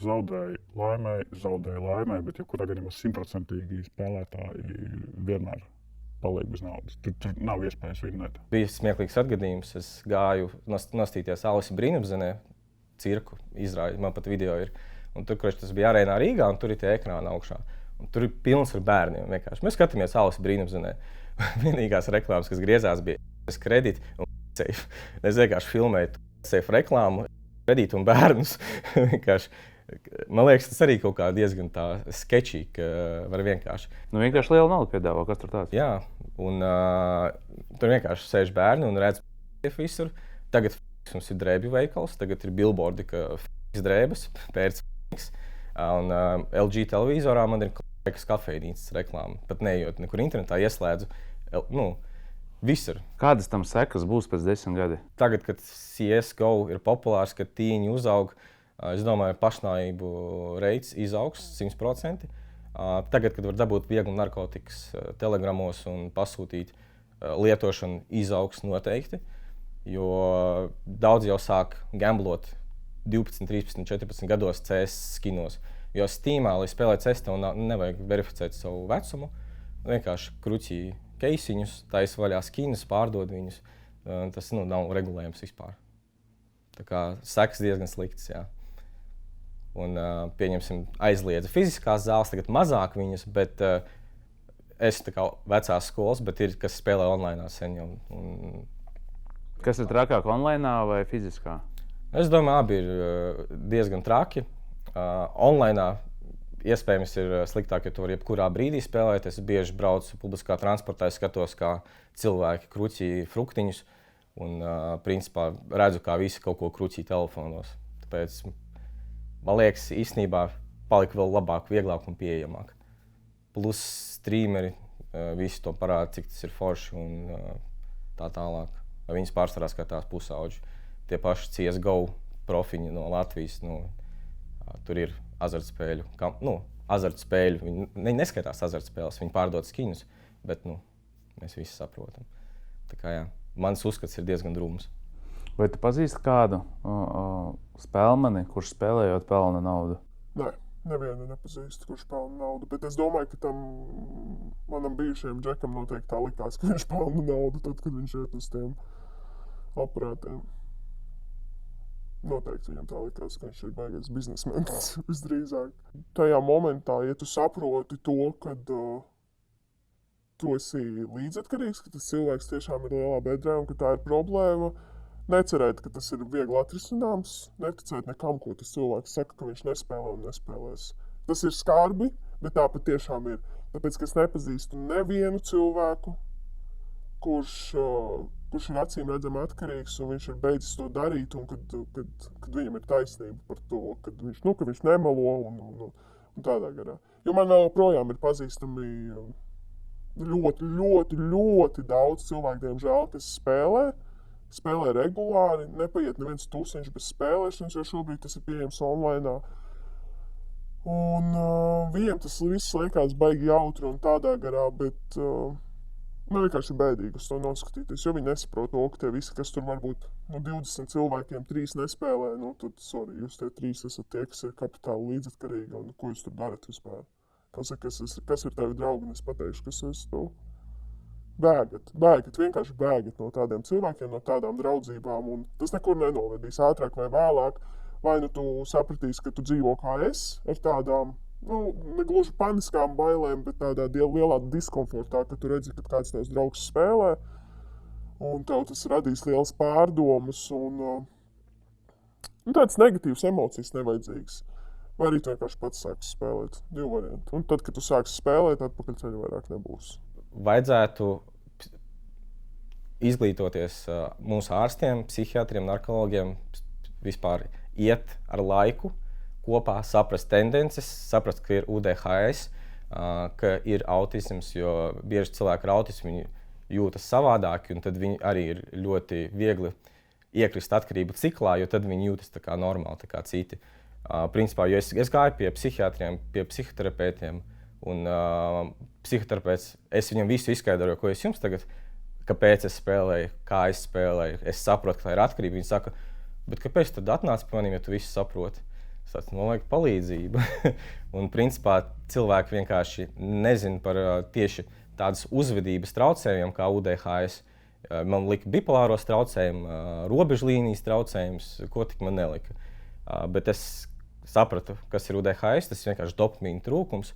zaudēju, laimēju, bet jebkurā gadījumā 100% spēlētāji vienmēr paliek bez naudas. Tur nav iespējas vinnēt. Bija smieklīgs atgadījums. Es gāju nostīties Alisa Brīnumzenē, cirku izrādi, man pat video ir. Un tur, tas bija arēnā Rīgā, un tur ir tie ekrāni augšā. Un tur ir pilns ar bērniem vienkārši. Mēs skatāmies Alisa Brīnumzenē. Vienīgās reklāmas, kas griezās, bija kredīti un safe. Es vienkārši filmēju safe reklāmu, kredītu un bērnus. Man liekas, tas arī kaut kā diezgan tā sketčīgi, ka var vienkārši. Vienkārši liela nauda piedāvā, kas tur tāds? Jā, un tur vienkārši sēž bērni un redz visur. Tagad mums ir drēbju veikals, tagad ir billboardi, ka drēbes, pērc un LG televizorā man ir kafejnīcas reklāma. Pat neejot nekur internetā, ieslēdzu, visur. Kādas tam sekas būs pēc 10 gadiem? Tagad, kad CSGO ir populārs, kad tīņi uzaug, es domāju, pašnāvību reids izaugs 100%. Tagad, kad var dabūt vieglu narkotikas telegramos un pasūtīt, lietošanu izaugs noteikti, jo daudz jau sāk gamblot 12, 13, 14 gados CS skinos. Jo Steamā, lai spēlētu CS, tev nevajag verificēt savu vecumu. Vienkārši kruķī keisiņus, taisa vaļā skinus, pārdod viņus. Tas nav regulējums vispār. Tā kā sekas diezgan sliktas, jā. Un, pieņemsim, aizliedza fiziskās zāles, tagad mazāk viņas, bet es tā kā vecās skolas, bet ir, kas spēlē online sen jau. Kas ir trakāk, online vai fiziskā? Es domāju, abi ir diezgan traki. Online iespējams ir sliktāk, jo tu vari jebkurā brīdī spēlēt. Es bieži braucu publiskā transportā, skatos, kā cilvēki kruķī fruktiņus. Un, principā, redzu, kā visi kaut ko kruķī telefonos. Tāpēc, man liekas, īstenībā palika vēl labāk, vieglāk un pieejamāk. Plus streameri, visi to parāda, cik tas ir forši un tā tālāk. Viņas pārsvarā skatās pusauģi. Tie paši CSGO profiņi no Latvijas, tur ir azartspēļu. Azartspēļu. Viņi neskaitās azartspēles, viņi pārdod skinus, bet mēs visi saprotam. Tā kā jā, mans uzskats ir diezgan drūms. Vai tu pazīsti kādu spēlmani, kurš spēlējot pelna naudu? Nē, nevienu nepazīstu, kurš pelna naudu, bet es domāju, ka tam manam bijušajam džekam noteikti tā likās, ka viņš pelna naudu tad, kad viņš iet uz tiem aparātiem. Noteikti viņam tā likās, ka viņš ir baigais biznesmenis visdrīzāk. Tajā momentā, ja tu saproti to, ka tu esi līdzatkarīgs, ka tas cilvēks tiešām ir lielā bedrē un ka tā ir problēma, necerēt, ka tas ir viegli atrisināms, neticēt nekam, ko tas cilvēks saka, ka viņš nespēlē un nespēlēs. Tas ir skarbi, bet tā patiešām ir. Tāpēc, ka es nepazīstu nevienu cilvēku, kurš ir acīm redzami atkarīgs un viņš ir beidzis to darīt, un kad viņam ir taisnība par to, ka viņš nemelo un tādā garā. Jo man vēl projām ir pazīstami ļoti, ļoti, ļoti daudz cilvēku, diemžēl, kas spēlē regulāri, nepaiet neviens tusiņš bez spēlēšanas, jo šobrīd tas ir pieejams online. Un viņiem tas viss liekas baigi jautri un tādā garā, bet man vienkārši ir bēdīgi uz to noskatīties, jo viņi nesaprot to, ka tie visi, kas tur varbūt 20 cilvēkiem 3 nespēlē, tad, sorry, jūs tie 3 esat tie, kas ir kapitāli līdzatkarīgi, un ko jūs tur darat vispār? Kas ir tavi draugi, un es pateikšu, kas es to bēgat, vienkārši bēgat no tādiem cilvēkiem, no tādām draudzībām, un tas nekur nenovedīs ātrāk vai vēlāk, vai nu tu sapratīsi, ka tu dzīvo kā es, ar tādām, negluži paniskām bailēm, bet tādā lielā diskomfortā, ka tu redzi, ka kāds tavs draugs spēlē, un tev tas radīs liels pārdomas un tāds negatīvs emocijas nevajadzīgs. Vai arī tu vienkārši pats sāksi spēlēt, 2 varianti. Un tad, kad tu sāksi spēlēt, atpakaļ ceļu vairāk nebūs. Vajadzētu izglītoties mūsu ārstiem, psihiatriem, narkologiem, vispār iet ar laiku, kopā saprast tendences, saprast, ka ir UDHS, ka ir autisms, jo bieži cilvēki ar autismu viņi jūtas savādāki, un tad viņi arī ir ļoti viegli iekrist atkarību ciklā, jo tad viņi jūtas tā kā normāli, tā kā citi. Principā, jo es gāju pie psihiatriem, pie psihoterapeitiem, un psihoterapeits, es viņam visu izskaidroju, ko es jums tagad, kāpēc es spēlēju, kā es spēlēju, es saprotu, ka tā ir atkarība. Viņi saka, bet kāpēc tad atnāc pie maniem, ja tu visu saproti? Man vajag palīdzību. Un, principā, cilvēki vienkārši nezina par tieši tādas uzvedības traucējumiem, kā UDHS. Man lika bipolāros traucējumus, robežlīnijas traucējumus, ko tik man nelika. Bet es sapratu, kas ir UDHS, tas ir vienkārši dopamīna trūkums.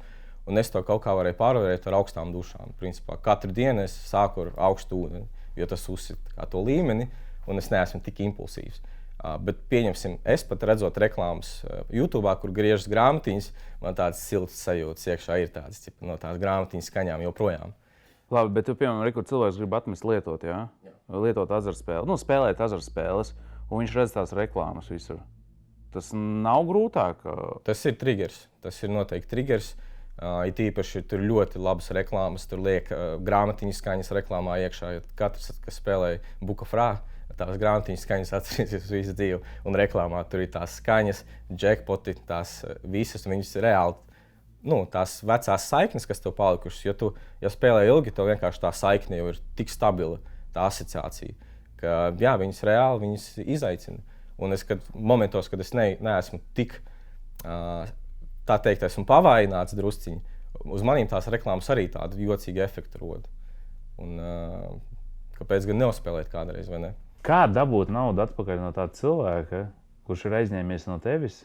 Un es to kaut kā varēju pārvarēt ar augstām dušām. Principā, katru dienu es sāku ar augstu ūdeni, jo tas uzsita to līmeni, un es neesmu tik impulsīvs. Bet pieņemsim, es pat redzot reklāmas YouTube, kur griežas grāmatiņas, man tādas siltas sajūtas iekšā ir tādas, no tās grāmatiņas skaņām joprojām. Labi, bet tu, piemēram, kur cilvēks grib atmest lietot, jā? Lietot azartspēles, spēlēt azartspēles, un viņš redz tās reklāmas visur. Tas nav grūtāk? Tas ir triggers, tas ir noteikti triggers. It īpaši tur ļoti labas reklāmas, tur liek grāmatiņas skaņas reklāmā iekšā, jo katrs, kas spēlē Book of Ra, tās grāmatiņas skaņas atcerīsies visu dzīvi, un reklāmā tur ir tās skaņas, jackpoti, tās visas, viņas reāli, tās vecās saiknes, kas tev palikušas, jo tu, ja spēlē ilgi, tev vienkārši tā saikne jau ir tik stabila, tā asociācija, ka, jā, viņas reāli, viņas izaicina. Un es, momentos, kad es neesmu tik, tā teikt, esmu pavaināts drusciņi, uz maniem tās reklāmas arī tādu jocīgu efektu rod. Un kāpēc gan neuzspēlēt kādreiz, vai ne? Kā dabūt naudu atpakaļ no tāda cilvēka, kurš ir aizņēmies no tevis,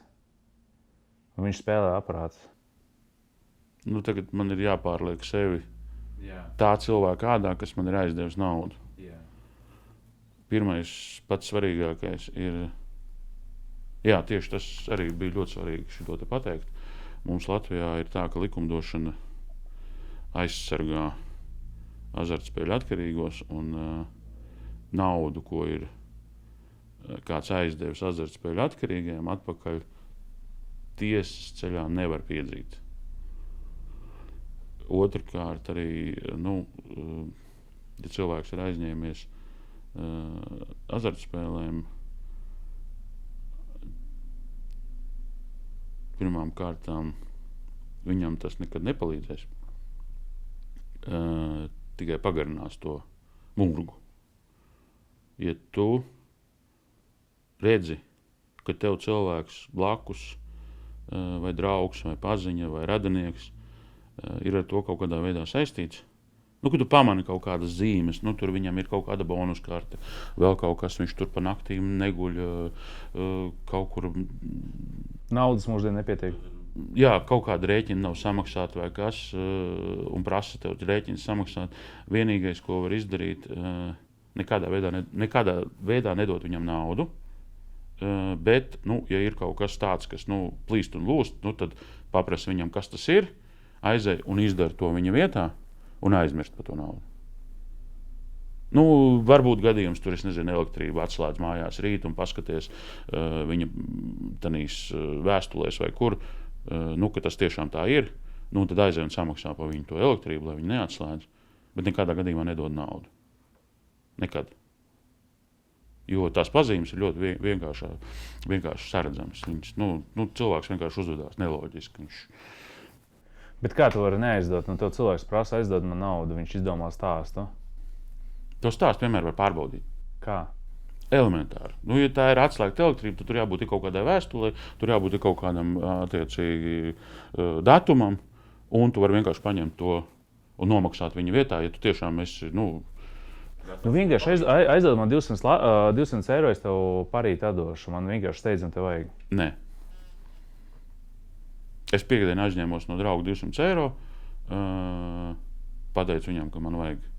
un viņš spēlē aparātus? Tagad man ir jāpārliek sevi tā cilvēka ādā, kas man ir aizdevis naudu. Jā. Pirmais, pats svarīgākais ir, jā, tieši tas arī bija ļoti svarīgi šito te pateikt. Mums Latvijā ir tā, ka likumdošana aizsargā azartspēļu atkarīgos un naudu, ko ir kāds aizdevis azartspēļu atkarīgajiem, atpakaļ tiesas ceļā nevar piedzīt. Otrkārt arī, ja cilvēks ir aizņēmies azartspēlēm, pirmām kārtām viņam tas nekad nepalīdzēs. Tikai pagarinās to murgu. Ja tu redzi, ka tev cilvēks blakus vai draugs, vai paziņa, vai radinieks ir ar to kaut kādā veidā saistīts, kad tu pamani kaut kādas zīmes, tur viņam ir kaut kāda bonuskarte, vēl kaut kas, viņš tur pa naktīm neguļ, kaut kur... Naudas mūždien nepietiek. Jā, kaut kāda rēķina nav samaksāta vai kas, un prasa tev rēķinu samaksāt. Vienīgais, ko var izdarīt, nekādā veidā nedot viņam naudu, bet, ja ir kaut kas tāds, kas, plīst un lūst, tad paprasa viņam, kas tas ir, aizej un izdara to viņa vietā un aizmirst par to naudu. Varbūt gadījums tur, es nezinu, elektrību atslēdz mājās rīt un paskaties viņa tanīs vēstulēs vai kur, ka tas tiešām tā ir, tad aizej un samaksā par viņu to elektrību, lai viņi neatslēdz, bet nekādā gadījumā nedod naudu. Nekad. Jo tās pazīmes ir ļoti vienkārši saredzamas. Cilvēks vienkārši uzvedās neloģiski. Bet kā tu vari neaizdot? Tev cilvēks prasa aizdod man naudu, viņš izdomā stāstu. To stāstu vienmēr var pārbaudīt. Kā? Elementāri. Ja tā ir atslēgta elektrība, tad tur jābūt kaut kādai vēstulei, tur jābūt kaut kādam attiecīgi datumam, un tu vari vienkārši paņemt to un nomaksāt viņa vietā, ja tu tiešām esi, vienkārši aizdod man 200 eiro, es tev parīt atdošu. Man vienkārši steidzam te vajag. Nē. Es piekdien aizņēmos no drauga 200 eiro, pateicu viņam, ka man vajag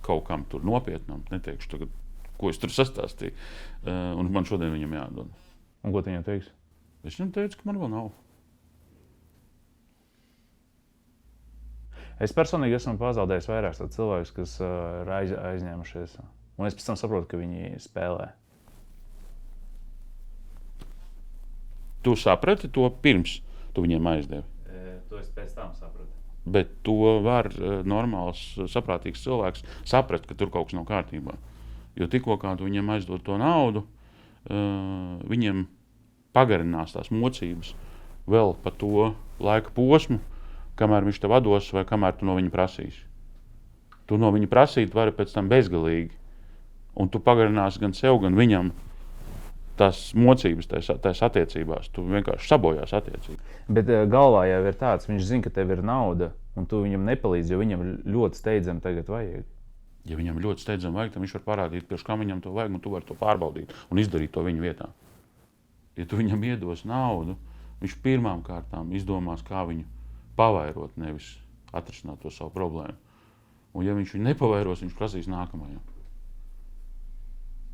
kaut kam tur nopietnam, neteikšu tagad, ko es tur sastāstīju, un man šodien viņam jādod. Un ko tu viņam teiksi? Es viņam teicu, ka man vēl nav. Es personīgi esmu pazaudējis vairākus cilvēkus, kas ir aizņēmušies. Un es pēc tam saprotu, ka viņi spēlē. Tu saprati to pirms tu viņiem aizdevi? To es pēc tam sapratu. Bet to var normāls, saprātīgs cilvēks saprast, ka tur kaut kas nav kārtībā. Jo tikko kā tu viņiem aizdod to naudu, viņiem pagarinās tās mocības vēl pa to laika posmu, kamēr viņš tev dos vai kamēr tu no viņa prasīsi. Tu no viņa prasīt vari pēc tam bezgalīgi. Un tu pagarinās gan sev, gan viņam tās mocības tās attiecībās. Tu vienkārši sabojās attiecības. Bet galvā jau ir tāds, viņš zina, ka tev ir nauda, un tu viņam nepalīdzi, jo viņam ļoti steidzami tagad vajag. Ja viņam ļoti steidzami vajag, tad viņš var parādīt, priekš kā viņam to vajag, un tu vari to pārbaudīt un izdarīt to viņa vietā. Ja tu viņam iedos naudu, viņš pirmām kārtām izdomās, kā viņu pavairot, nevis atrisināt to savu problēmu. Un ja viņš viņu nepavairos, viņš prasīs nākamajam.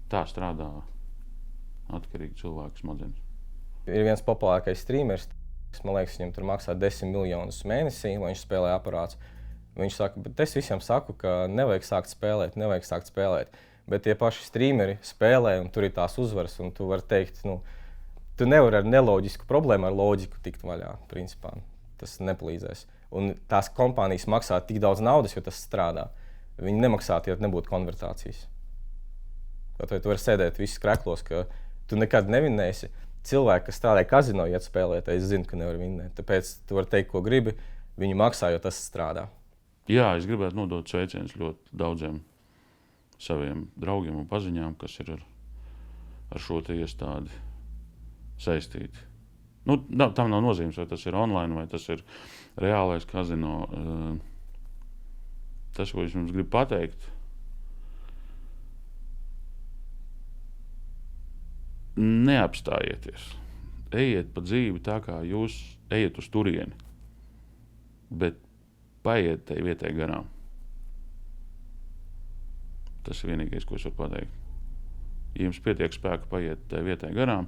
Tā strādā atkarīgi cilvēku smadzenes. Ir viens populārākais streamers, man liekas, viņam tur maksā 10 miljonus mēnesī, lai viņš spēlē aparāts. Viņš saka, bet es visiem saku, ka nevajag sākt spēlēt. Bet tie paši streameri spēlē, un tur ir tās uzvaras, un tu vari teikt, tu nevari ar neloģisku problēmu, ar loģiku tikt vaļā, principā. Tas nepalīdzēs. Un tās kompānijas maksā tik daudz naudas, jo tas strādā. Viņi nemaksātu, ja nebūtu konvertācijas. Vai tu vari sēdēt visus kreklos, ka tu nekad nevinēsi. Cilvēki, kas strādā kazino, iet spēlēt, es zinu, ka nevar vinnēt. Tāpēc tu vari teikt, ko gribi, viņi maksā, jo tas strādā. Jā, es gribētu nodot sveicienus ļoti daudziem saviem draugiem un paziņām, kas ir ar šo te iestādi saistīti. Tam nav nozīmes, vai tas ir online, vai tas ir reālais kazino. Tas, ko es jums gribu pateikt, neapstājieties. Ejiet pa dzīvi tā, kā jūs ejat uz turieni. Bet Paiet tai vietai garām. Tas ir vienīgais, ko es varu pateikt. Ja jums pietiek spēka paiet tai vietai garām,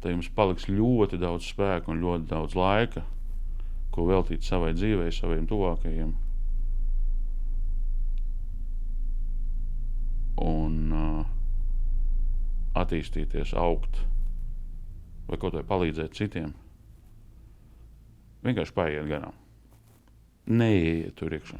tad jums paliks ļoti daudz spēka un ļoti daudz laika, ko veltīt savai dzīvei, saviem tuvākajiem. Un attīstīties, augt vai kaut vai palīdzēt citiem. Vienkārši paiet garām. Neieiet tur iekšā.